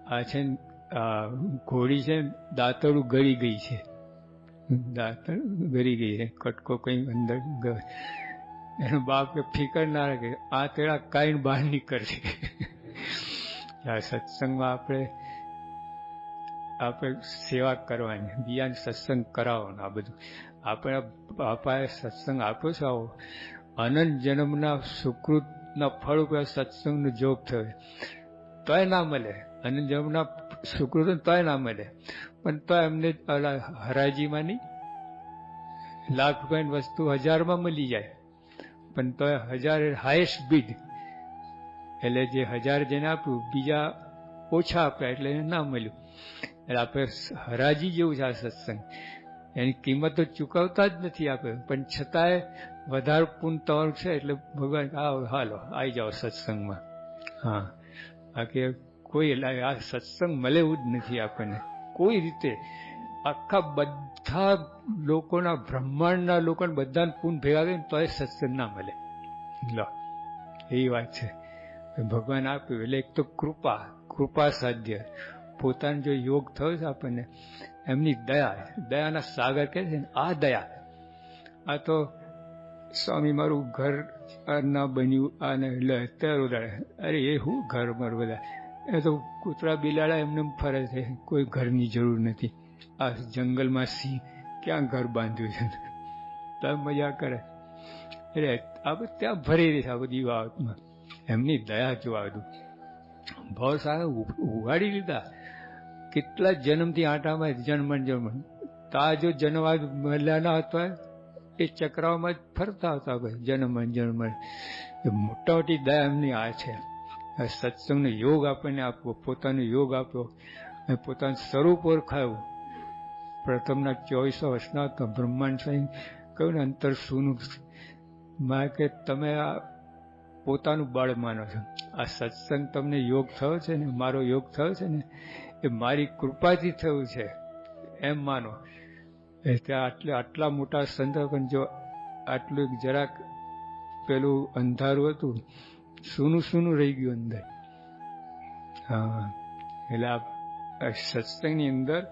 આ છે ને ઘોડી છે ને દાંતરડું ગળી ગઈ છે, દાંતણ ગળી ગઈ છે, કટકો કઈ અંદર ગયો. એનો બાપ કે ફિકર ના રાખે, આ તેડા કાંઈ બહાર નીકળશે. આ સત્સંગમાં આપણે સેવા કરવાની, બીજાને સત્સંગ કરાવવાનો. આ બધું આપણે બાપાએ સત્સંગ આપ્યો છે, આવો અનંત જન્મના સુકૃતના ફળ ઉપર સત્સંગનો જોગ થયો તોય ના મળે. અનંત જન્મના સુકૃત તોય ના મળે, પણ તો એમને હરાજીમાં નહીં, લાખ રૂપિયાની વસ્તુ 1000માં મળી જાય, પણ તો 1000 હાઈએસ્ટ બીડ. એટલે જે 1000 જેને આપ્યું, બીજા ઓછા આપ્યા એટલે એને ના મળ્યું. એટલે આપણે હરાજી જેવું છે આ સત્સંગ. એની કિંમત તો ચૂકવતા જ નથી આપણે, પણ છતાંય વધારે પૂન તમારું છે એટલે ભગવાન હાલો આવી જાઓ સત્સંગમાં. હા, બાકી કોઈ આ સત્સંગ મળે એવું જ નથી આપણને કોઈ રીતે. આખા બધા લોકોના, બ્રહ્માંડના લોકોને બધાને પૂન ભેગા કરીને તોય સત્સંગ ના મળે. લો, એવી વાત છે. ભગવાન આપ્યું એટલે એક તો કૃપા સાધ્ય. પોતાનો જો યોગ થયો છે આપણને, એમની દયાના સાગર કહે છે ને, આ દયા. આ તો સ્વામી મારું ઘર ના બન્યું આને એટલે અત્યારે અરે એ શું ઘર મારું, બધા એ તો કૂતરા બિલાડા એમને ફરે છે, કોઈ ઘરની જરૂર નથી. આ જંગલમાં સિંહ ક્યાં ઘર બાંધ્યું છે, તમે મજા કરે. એટલે આ બધું ત્યાં ભરી રહી છે આ બધી બાબતમાં. એમની દયા જોવા બધું ભાવ સારા ઉગાડી લીધા. કેટલા જન્મથી આટામાં જન્મ તા જો જન્મ મળ્યા ના હતા એ ચક્રાઓમાં જ ફરતા હતા ભાઈ, જન્મ મોટા મોટી દયા એમની આ છે. સત્સંગનો યોગ આપણને આપવો, પોતાનો યોગ આપ્યો, પોતાનું સ્વરૂપ ઓળખાયું. પ્રથમના 2400 વર્ષના તો બ્રહ્માંડ સ્વયં કહ્યું ને, અંતર શુંનું માં કે તમે આ પોતાનું બળ માનો છો. આ સત્સંગ તમને યોગ થયો છે ને, મારો યોગ થયો છે ને, એ મારી કૃપાથી થયું છે એમ માનો. ત્યાં આટલા મોટા સંતો પણ જો આટલું જરાક પેલું અંધારું હતું, સૂનું રહી ગયું અંદર. હા, એટલે આ સત્સંગની અંદર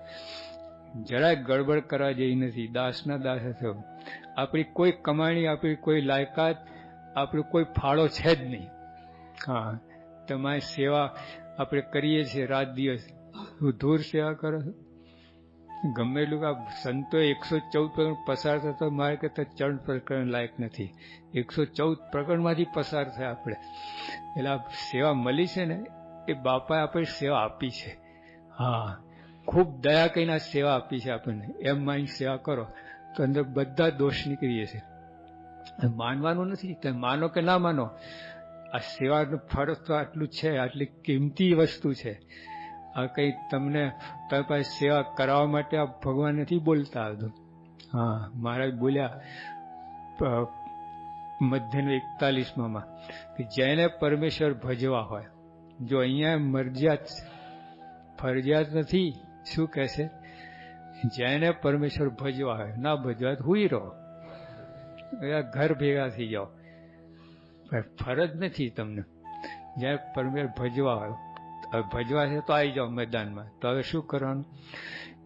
જરાક ગડબડ કરવા જેવી નથી. દાસના દાસ થયો. આપણી કોઈ કમાણી, આપણી કોઈ લાયકાત, આપણો કોઈ ફાળો છે જ નહીં. હા, તમારી સેવા આપણે કરીએ છીએ રાત દિવસ, ધૂર સેવા કરો છો. ગમે એટલું આ સંતો 114 પ્રકરણ પસાર થતા મારે કહેતા ચરણ પ્રકરણ લાયક નથી. 114 પ્રકરણમાંથી પસાર થયા આપણે. એટલે આ સેવા મળી છે ને, એ બાપાએ આપણે સેવા આપી છે. હા, ખૂબ દયા કહીને આ સેવા આપી છે આપણને. એમ માની સેવા કરો તો અંદર બધા દોષ નીકળી જશે. માનવાનું નથી, તમે માનો કે ના માનો, આ સેવાનું ફળ તો આટલું છે, આટલી કિંમતી વસ્તુ છે. આ કંઈ તમને તમારી પાસે સેવા કરાવવા માટે આ ભગવાન નથી બોલતા હતું. હા, મહારાજ બોલ્યા મધ્યનો 41માં કે જેને પરમેશ્વર ભજવા હોય, જો અહીંયા ફરજિયાત નથી. શું કહે છે? જેને પરમેશ્વર ભજવા હોય, ના ભજવા તો હુઈ રહો, ઘર ભેગા થઈ જાઓ. ફરજ નથી તમને. જ્યારે પરમેશ્વર ભજવા હોય, ભજવા છે તો આવી જાઓ મેદાનમાં. તો હવે શું કરવાનું?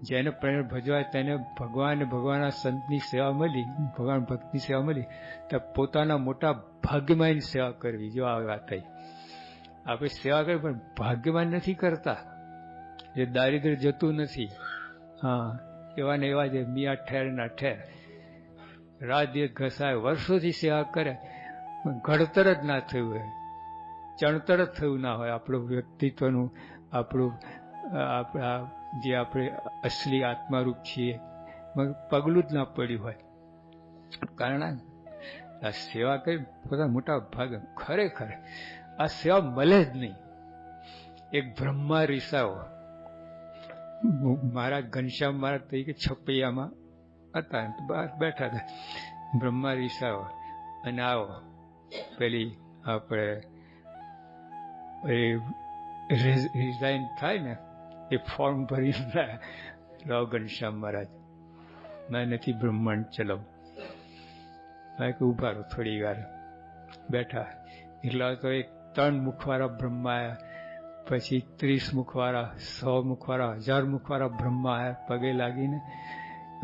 જેને પ્રેમ ભજવાય તેને ભગવાનના સંતની સેવા મળી, ભગવાન ભક્તની સેવા મળી, તો પોતાના મોટા ભાગ્યમાં સેવા કરવી. જો આ વાત થઈ, આપણે સેવા કરી પણ ભાગ્યમાં નથી કરતા, જે દારિદ્ર્ય જતું નથી. હા, એવા ને એવા જે મિયા ઠેર ના ઠેર, રાત દિવસ ઘસાય, વર્ષોથી સેવા કરે, ઘડતર જ ના થયું હોય, ચણતર જ થયું ના હોય આપણું વ્યક્તિત્વનું, આપણા જે આપણે અસલી આત્મારૂપ છીએ, પગલું જ ના પડ્યું હોય. કારણ આ સેવા કરી પોતા મોટા ભાગ ખરેખર આ સેવા મળે જ નહીં. એક બ્રહ્મા રિસાઓ મહારાજ ઘનશ્યામ મહારાજ તરીકે છપૈયામાં હતા, બહાર બેઠા હતા. બ્રહ્મા રિસાવો અને આવો પેલી આપણે રિઝાઇન થાય ને એ ફોર્મ ભરી લાવ ઘનશ્યામ મહારાજ, મેં નથી બ્રહ્માંડ ચલાવું. મેં કે ઉભા રહો થોડી વાર. બેઠા એટલા તો એક 3 મુખવાળા બ્રહ્મા આવ્યા, પછી 30 મુખવાળા, 100 મુખવાળા, 1000 મુખવાળા બ્રહ્મા આવ્યા પગે લાગીને.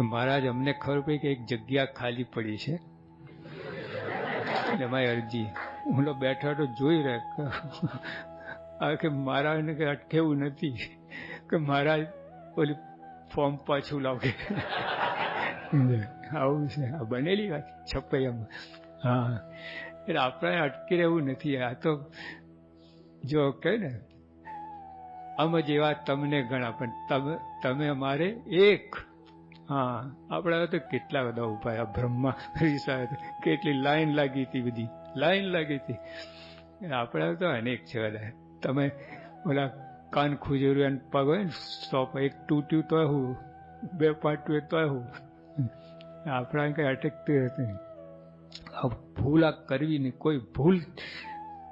મહારાજ અમને ખબર પડી કે એક જગ્યા ખાલી પડી છે, એમાં અરજી. હું તો બેઠા તો જોઈ રહ્યા કે મહારાજને કે અટકેવું નથી કે મહારાજ ઓલી ફોર્મ પાછું લાવગે. આવું છે આ બનેલી વાત છપૈયામાં. હા, એટલે આપણે અટકી રહેવું નથી. આ તો જો કહે ને આમ જ એવા તમને ઘણા, પણ તમે અમારે એક. હા, આપણા તો કેટલા બધા ઉપાય. બ્રહ્મા કેટલી લાઈન લાગી હતી, બધી લાઈન લાગી હતી. આપણા તો અનેક છે બધા. તમે ઓલા કાન ખુજર્યું અને પગ હોય ને સ્ટોપ, એક તૂટ્યું તો હું, 2 પાટ્યું તો હું, આપણા કઈ અટકતું હતું. આ ભૂલ આ કરવી નહીં, કોઈ ભૂલ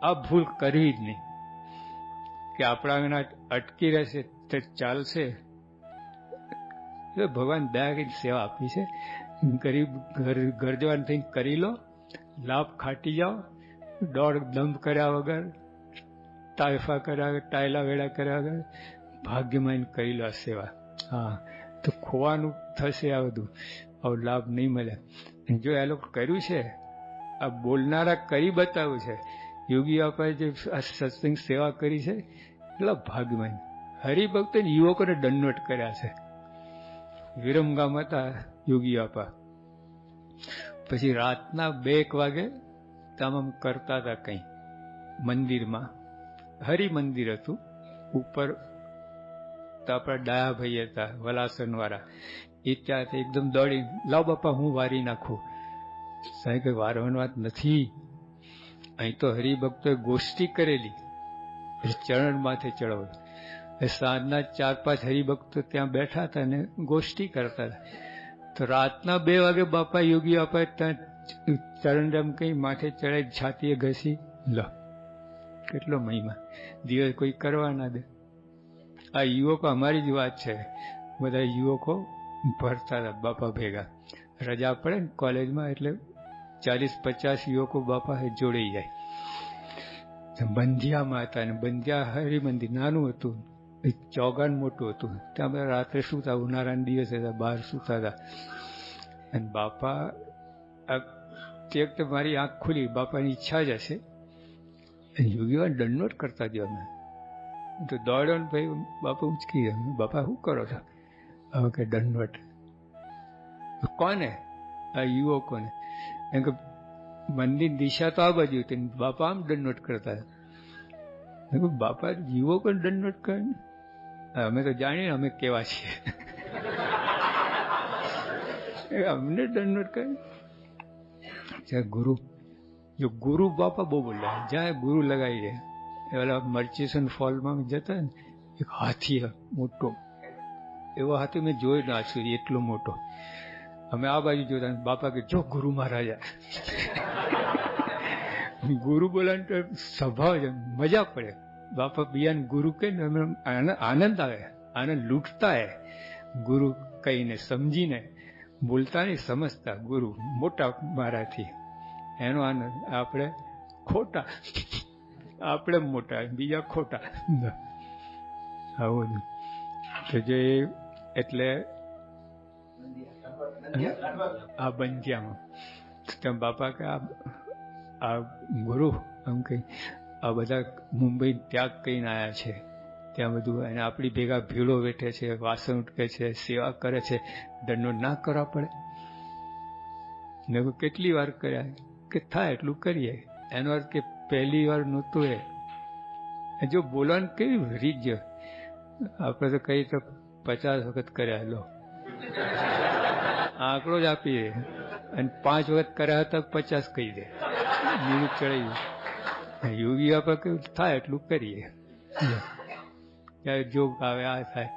આ ભૂલ કરવી જ નહીં કે આપણા અટકી રહેશે તો ચાલશે. ભગવાન દયા કરીને સેવા આપી છે. ગરીબ ગરજવાન થઈને કરી લો, લાભ ખાટી જાઓ, દોડ દંભ કર્યા વગર, તાયફા કર્યા વગર, ટાયલા વેળા કર્યા વગર ભાગ્યમાં કરી લો આ સેવા. હા, તો ખોવાનું થશે આ બધું, આવો લાભ નહીં મળે. જો એ લોકો કર્યું છે, આ બોલનારા કરી બતાવ્યું છે. યોગી બાપાએ જે આ સત્સંગ સેવા કરી છે એટલા ભાગ્યમાન. હરિભક્તો યુવકોને દંડવટ કર્યા છે. વિરમગામ હતા યોગી બાપા, પછી રાતના 2 વાગે તમામ કરતા હતા કંઈ મંદિરમાં. હરિ મંદિર હતું ઉપર. તો આપણા ડાયાભાઈ હતા વલાસનવાળા, એ ત્યાં એકદમ દોડી, લાવ બાપા હું વારી નાખું. સાહેબ કંઈ વારવાની વાત નથી. અહીં તો હરિભક્તોએ ગોષ્ઠી કરેલી, ચરણ માથે ચડાવ્યું. સાંજના 4-5 હરિભક્તો ત્યાં બેઠા હતા અને ગોષ્ઠી કરતા હતા. તો રાતના 2 વાગે બાપા યોગી બાપા ત્યાં ચરણરમ કઈ માથે ચડાઈ, છાતીએ ઘસી લો. કેટલો મહિમા! દિવસ કોઈ કરવા ના દે. આ યુવકો અમારી જ વાત છે. બધા યુવકો ભરતા હતા બાપા ભેગા. રજા પડે ને કોલેજમાં એટલે 40-50 યુવકો બાપા જોડાઈ જાય. બંધિયામાં હતા અને બંધિયા હરિમંદિર નાનું હતું, ચોગાન મોટું હતું. ત્યાં બધા રાત્રે સૂતા, ઉનાળાના દિવસે બહાર સૂતા હતા. અને બાપા તે વખતે મારી આંખ ખુલી, બાપાની ઈચ્છા જ હશે. યોગીવાન દંડવટ કરતા જ અમે તો દોડ્યો ને ભાઈ બાપા ઉચકી ગયા. બાપા શું કરો છો? હવે કે દંડવટ. કોને? આ યુવકોને. એમ કે મંદિર દિશા તો આ બાજુ હતી, બાપા આમ દંડવટ કરતા. બાપા યુવકોને દંડવટ કરે ને, અમે તો જાણીએ અમે કેવા છીએ. અમને દંડવટ કરે. ગુરુ, જો ગુરુ બાપા બહુ બોલ્યા, જ્યાં ગુરુ લગાવી દે. ઓલા મર્ચિસન ફોલમાં જતા ને, એક હાથી મોટો, એવો હાથી મેં જોઈ ના છું, એટલો મોટો. અમે આ બાજુ જોતા, બાપા કે જો ગુરુ મહારાજા. ગુરુ બોલાને તો સ્વભાવ છે, મજા પડે. બાપા બિયાન ગુરુ કહે ને આનંદ આવે, આનંદ લૂંટતા હે. ગુરુ કહીને સમજીને બોલતા નહીં, સમજતા. ગુરુ મોટા મારાથી એનો આનંદ. આપણે ખોટા, આપણે મોટા, બીજા ખોટા. આવું તો જે એટલે આ બંધિયામાં બાપા કે આ ગુરુ એમ કઈ આ બધા મુંબઈ ત્યાગ કહીને આવ્યા છે. ત્યાં બધું અને આપણી ભેગા ભીડો વેઠે છે, વાસણ ઉટકે છે, સેવા કરે છે. દંડો ના કરવા પડે ને? કેટલી વાર કર્યા કે થાય એટલું કરીએ. એનો અર્થ કે પહેલી વાર નહોતું એ. જો બોલવાનું કેવી રીત છે. આપણે તો કહીએ તો 50 વખત કર્યા લો, આંકડો જ આપીએ. અને 5 વખત કર્યા હતા 50 કહી દે, મિનિટ ચડાવી. યોગી આપણે કેવું થાય એટલું કરીએ. જોગ આવે, આ થાય.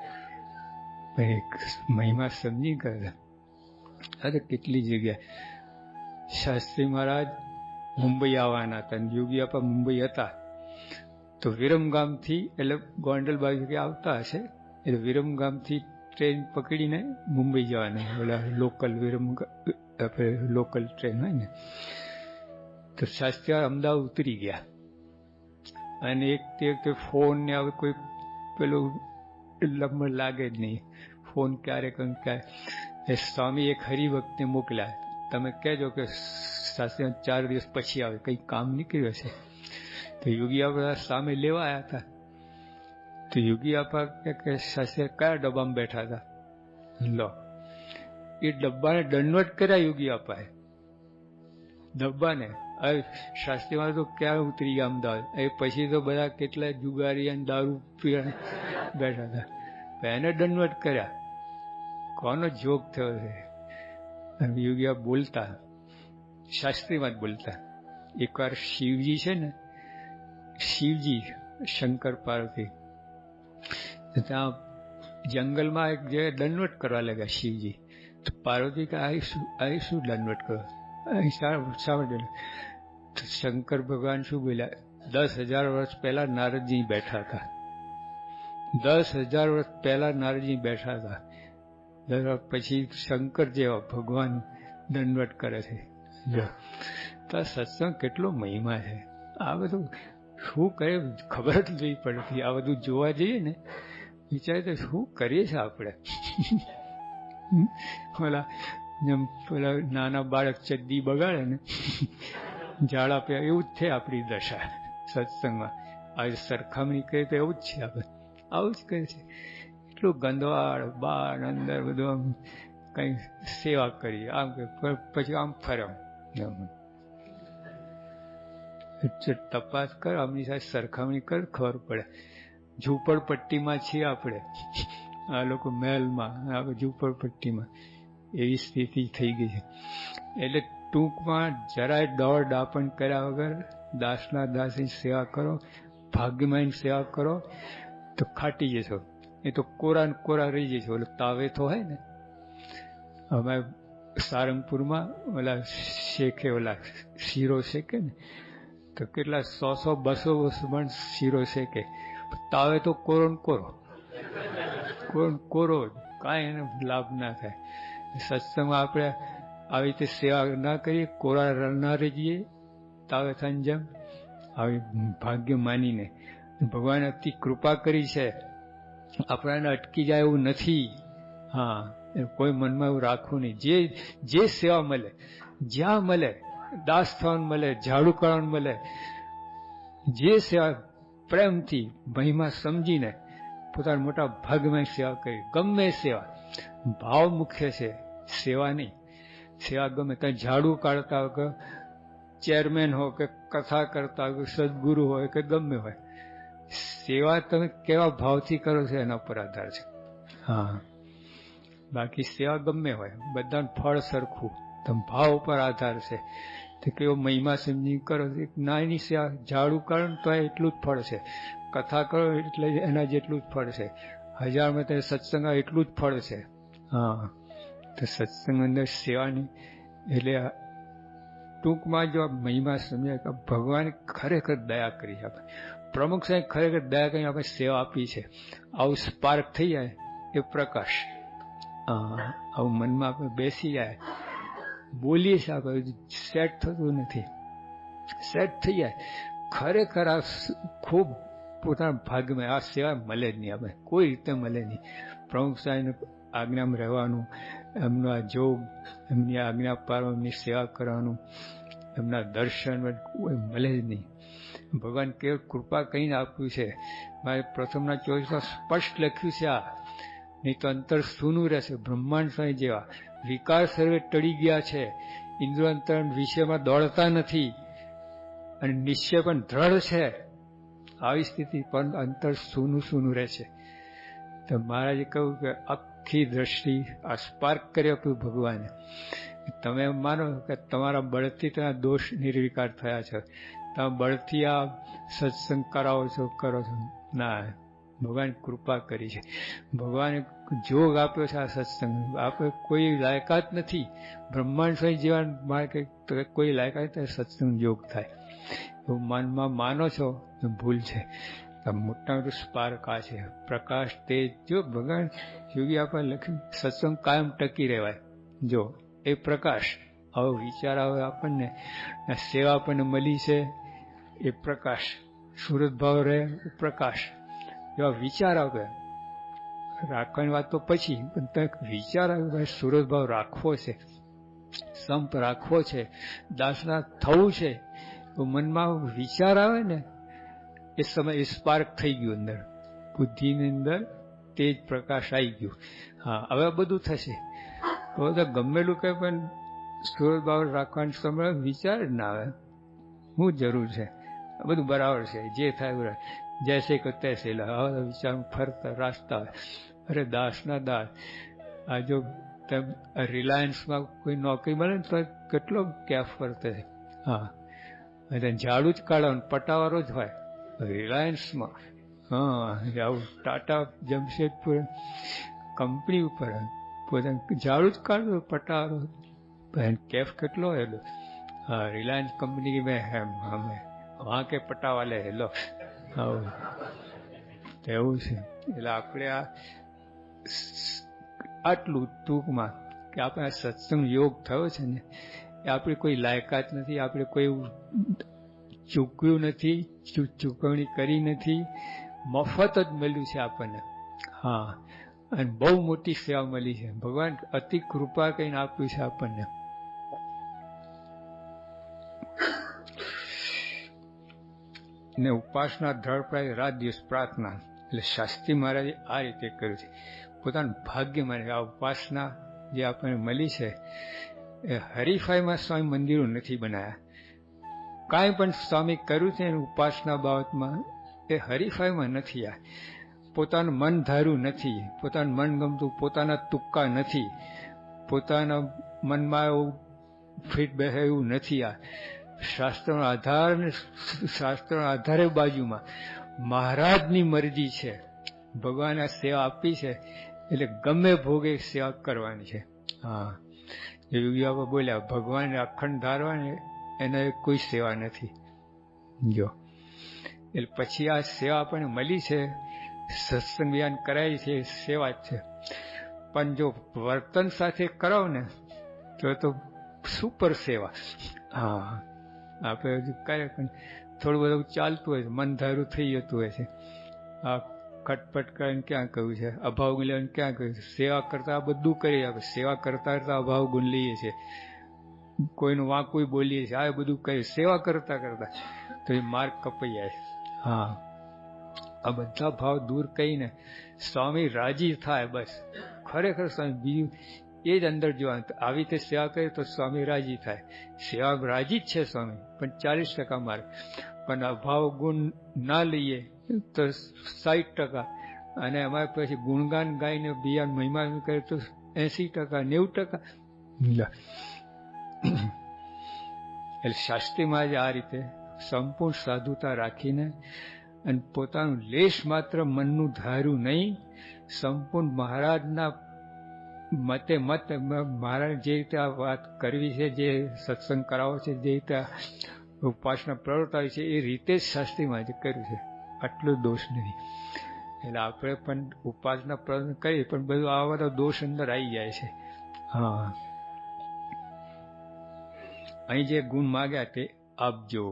એક મહિમા સમજી ગયા. અરે કેટલી જગ્યાએ શાસ્ત્રી મહારાજ મુંબઈ આવવાના હતા, યોગી આપા મુંબઈ હતા, તો વિરમગામથી એટલે ગોંડલ બાજુ આવતા હશે, એટલે વિરમગામથી ટ્રેન પકડીને મુંબઈ જવાના, ઓલા લોકલ લોકલ ટ્રેન હોય ને, તો શાસ્ત્રી અમદાવાદ ઉતરી ગયા. અને એક તે ફોન ને હવે કોઈ પેલું લંબર લાગે જ નહીં, ફોન ક્યારે ક્યારે. સ્વામી એક હરિભક્તને મોકલ્યા, તમે કહેજો કે શાસ્ત્રી 4 દિવસ પછી આવે, કંઈક કામ નીકળ્યું હશે. તો યોગી આપા સામે લેવા આવ્યા હતા. તો યોગી આપા કે શાસ્ત્રી કયા ડબ્બામાં બેઠા હતા? લો, એ ડબ્બાને દંડવત કર્યા યોગી આપાએ, ડબ્બાને. હવે શાસ્ત્રીમાં તો ક્યાં ઉતરી ગયા અમદાવાદ, એ પછી તો બધા કેટલા જુગારી અને દારૂ પીવા બેઠા હતા, એને દંડવત કર્યા. કોનો જોગ થયો છે? યોગી બોલતા, શાસ્ત્રીમાં જ બોલતા, એકવાર શિવજી છે ને, શિવજી શંકર પાર્વતી ત્યાં જંગલમાં એક જગ્યાએ દંડવત કરવા લાગ્યા શિવજી. તો પાર્વતી કે આ શું દંડવત કરો? તો શંકર ભગવાન શું બોલ્યા? 10,000 વર્ષ પહેલા નારદજી બેઠા હતા, 10,000 વર્ષ પહેલા નારદજી બેઠા હતા. પછી શંકર જેવા ભગવાન દંડવત કરે છે. જો તો સત્સંગ કેટલો મહિમા છે. આ બધું શું કરે ખબર જ નહીં પડતી. આ બધું જોવા જઈએ ને વિચારે તો શું કરીએ છીએ આપણે. ઓલા જેમ પેલા નાના બાળક ચડ્ડી બગાડે ને ઝાડા પે, એવું જ છે આપણી દશા સત્સંગમાં. આજે સરખામણી કરીએ તો એવું જ છે, આપણે આવું જ કરે છે. એટલું ગંદવાડ બાર અંદર બધું આમ કઈ સેવા કરી, આમ કે પછી આમ ફર્યો. તપાસ કર, આમની સાથે સરખામણી કર, ખબર પડે. ઝૂંપડપટ્ટીમાં છીએ આપણે, આ લોકો મહેલમાં, આ ઝૂંપડપટ્ટીમાં, એવી સ્થિતિ થઈ ગઈ છે. એટલે ટૂંકમાં જરાય દોડ દાપણ કર્યા વગર દાસના દાસની સેવા કરો, ભાગ્યમાની સેવા કરો તો ખાટી જશો. એ તો કોરા ને કોરા રહી જશે. ઓલો તાવેથો હોય ને, અમે સારંગપુરમાં ઓલા શેખે ઓલા શીરો શેકે ને, તો કેટલા 100-200 મણ શીરો શેકે, તાવે તો કોરો ને કોરો, કાંઈ એને લાભ ના થાય. સત્સંગમાં આપણે આવી રીતે સેવા ના કરીએ, કોરા ના રહી જઈએ તાવે થાય જેમ, આવી ભાગ્ય માનીને. ભગવાને અતિ કૃપા કરી છે, આપણાને અટકી જાય એવું નથી. હા, કોઈ મનમાં એવું રાખવું નહીં. જે સેવા મળે, જ્યાં મળે, દાસ થવાનું મળે, ઝાડુ કરવાનું મળે, જે સેવા પ્રેમથી મહિમા સમજીને પોતાના મોટા ભાગમાં સેવા કરી, ગમે સેવા, ભાવ મુખ્ય છે, સેવા નહીં. સેવા ગમે ત્યાં ઝાડુ કાઢતા હોય કે ચેરમેન હોય કે કથા કરતા હોય કે સદગુરુ હોય કે ગમે હોય, સેવા તમે કેવા ભાવથી કરો છો એના પર આધાર છે. હા, બાકી સેવા ગમે હોય, બધાનું ફળ સરખું, તમે ભાવ ઉપર આધાર છે. તો કેવો મહિમા સમજી કરો, નાની સેવા, ઝાડુ કાઢો તો એટલું જ ફળ છે, કથા કરો એટલે એના જેટલું જ ફળ છે, 1000માં તો સત્સંગ એટલું જ ફળ છે. હા, તો સત્સંગ અંદર સેવાની એટલે ટૂંકમાં જો મહિમા સમજાય કે ભગવાને ખરેખર દયા કરી છે. આપણે પ્રમુખ સાહેબ ખરેખર દયા કરીને આપણે સેવા આપી છે. આવું સ્પાર્ક થઈ જાય એ પ્રકાશ, આવું મનમાં આપણે બેસી જાય, બોલીએ છીએ આપણે, સેટ થતું નથી, સેટ થઈ જાય ખરેખર. આ ખૂબ પોતાના ભાગમાં આ સેવા મળે જ નહીં, આપણે કોઈ રીતે મળે નહીં. પ્રમુખ સાહેબને આજ્ઞામાં રહેવાનું, એમનો આ જોગ, એમની આજ્ઞા પાડવા, એમની સેવા કરવાનું, એમના દર્શન કોઈ મળે જ નહીં. ભગવાન કેવળ કૃપા કહીને આપ્યું છે. મારે પ્રથમના 24માં સ્પષ્ટ લખ્યું છે આ, નહીં તો અંતર સૂનું રહેશે. બ્રહ્માંડ સ્વામી જેવા વિકાર સર્વે ટળી ગયા છે, ઇન્દ્રિયાંતર વિષયમાં દોડતા નથી અને નિશ્ચય પણ દ્રઢ છે. આવી સ્થિતિ પણ અંતર સૂનું રહે છે. તો મહારાજે કહ્યું કે આખી દ્રષ્ટિ આ સ્પાર્ક કરી આપ્યું ભગવાને. તમે માનો કે તમારા બળથી તમે દોષ નિર્વિકાર થયા છો, તમે બળથી આ સત્સંગ કરાવો છો, કરો છો, ના, ભગવાન કૃપા કરી છે. ભગવાને જોગ આપ્યો છે આ સત્સંગ. આપણે કોઈ લાયકાત નથી. બ્રહ્માંડ સ્વયં જેવા મારે કોઈ લાયકાત સત્સંગ યોગ થાય એવું મનમાં માનો છો તો ભૂલ છે. મોટા મોટું સ્પાર્ક આ છે, પ્રકાશ તેજ. જો ભગવાન યોગી આપણે લખ્યું સત્સંગ કાયમ ટકી રહેવાય. જો એ પ્રકાશ આવો વિચાર આવે આપણને, સેવા આપણને મળી છે એ પ્રકાશ, સુરત ભાવ રહે એ પ્રકાશ, એવા વિચાર આવે. રાખવાની વાત તો પછી, પણ વિચાર આવે ભાઈ સુરત ભાવ રાખવો છે, સંપ રાખવો છે, દાસના થવું છે, તો મનમાં વિચાર આવે ને એ સમય એ સ્પાર્ક થઈ ગયું અંદર, બુદ્ધિની અંદર તેજ પ્રકાશ આવી ગયું. હા, હવે બધું થશે. તો ગમેલું કંઈ પણ સુરત ભાવ રાખવાનો સમય વિચાર જ ના આવે. શું જરૂર છે? બધું બરાબર છે, જે થાય બરાબર. જૈસે કો તૈસે. આવા વિચાર ફરતા રાસ્તા આવે. અરે દાસના દાસ, આ જો રિલાયન્સમાં કોઈ નોકરી મળે ને તો કેટલો કેફ વર્તે છે. હા, ઝાડુ જ કાઢવાનું, પટાવાળો જ હોય રિલાયન્સમાં. હા, આવું ટાટા જમશેદપુર કંપની ઉપર પોતાનું ઝાડુ જ કાઢવું, પટાવાળો કેફ કેટલો હોય. हाँ, रिलायंस कंपनी की में है, हमें वहाँ के पट्टा वाले है लो. એવું છે. એટલે આપણે આટલું ટૂંકમાં કે આપણે આ સત્સંગ યોગ થયો છે ને એ આપણી કોઈ લાયકાત નથી, આપણે કોઈ ચૂકવ્યું નથી, ચૂકવણી કરી નથી, મફત જ મળ્યું છે આપણને. હા, અને બહુ મોટી સેવા મળી છે. ભગવાન અતિ કૃપા કરીને આપ્યું છે આપણને. ને ઉપાસના ધડપડાય, રાત દિવસ પ્રાર્થના. એટલે શાસ્ત્રી મહારાજે આ રીતે કર્યું છે. પોતાનું ભાગ્ય માને આ ઉપાસના જે આપણને મળી છે એ હરીફાઈમાં સ્વામી મંદિરો નથી બનાવ્યા. કાંઈ પણ સ્વામી કર્યું છે એની ઉપાસના બાબતમાં એ હરીફાઈમાં નથી. આ પોતાનું મન ધાર્યું નથી, પોતાનું મન ગમતું, પોતાના તુક્કા નથી, પોતાના મનમાં એવું ફીટ બેસે એવું નથી. આ શાસ્ત્રનો આધાર ને શાસ્ત્રના આધારે બાજુમાં મહારાજની મરજી છે. ભગવાને આ સેવા આપી છે એટલે ગમે ભોગે સેવા કરવાની છે. હા, યોગી બાબા બોલ્યા ભગવાનને અખંડ ધારવાની એને કોઈ સેવા નથી. જો એટલે પછી આ સેવા આપણને મળી છે, સત્સંગ જ્ઞાન કરાય છે, સેવા જ છે. પણ જો વર્તન સાથે કરાવો ને તો સુપર સેવા. હા, આપણે હજુ કાંઈ પણ થોડું બધું ચાલતું હોય છે, મન ધારું થઈ જતું હોય છે. આ ખટપટ કરીને ક્યાં કહ્યું છે, અભાવ ગુણ લેવાનું ક્યાં કહ્યું છે. સેવા કરતા બધું કરીએ આપણે, સેવા કરતા કરતા અભાવ ગુણ લઈએ છીએ, કોઈનું વાંકું બોલીએ છીએ, આ બધું કરીએ સેવા કરતા કરતા, તો એ માર્ગ કપાઈ જાય. હા, આ બધા ભાવ દૂર કરીને સ્વામી રાજી થાય, બસ ખરેખર સ્વામી બીજું એ જ અંદર જોવાનું. આવી રીતે સેવા કરીએ તો સ્વામી રાજી થાય. સેવા રાજી જ છે સ્વામી, પણ 40% માર્ગ. પણ અભાવ ગુણ ના લઈએ તો 60%, અને અમારે પછી ગુણગાન ગાઈને બીજા મહિમા કરીએ તો 80%, 90%. એટલે શાસ્ત્રી મહારાજે આ રીતે સંપૂર્ણ સાધુતા રાખીને અને પોતાનું લેશ માત્ર મનનું ધાર્યું નહીં, સંપૂર્ણ મહારાજના મતે મહારાજ જે રીતે આ વાત કરવી છે, જે સત્સંગ કરાવો છે, જે રીતે ઉપાસના પ્રવર્તાવી છે એ રીતે જ શાસ્ત્રી મહારાજે કર્યું છે. આટલો દોષ નથી. એટલે આપણે પણ ઉપાસના પ્રવર્તન કરીએ પણ બધું આવા બધા દોષ અંદર આવી જાય છે. હા, અહીં જે ગુણ માગ્યા તે આપજો.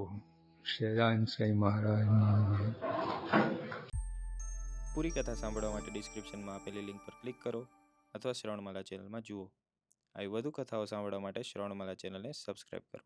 સહજાનંદ સ્વામી મહારાજ. પૂરી કથા સાંભળવા માટે ડિસ્ક્રિપ્શનમાં આપેલી લિંક પર ક્લિક કરો અથવા શ્રવણમાલા ચેનલમાં જુઓ. આવી વધુ કથાઓ સાંભળવા માટે શ્રવણમાલા ચેનલને સબસ્ક્રાઇબ કરો.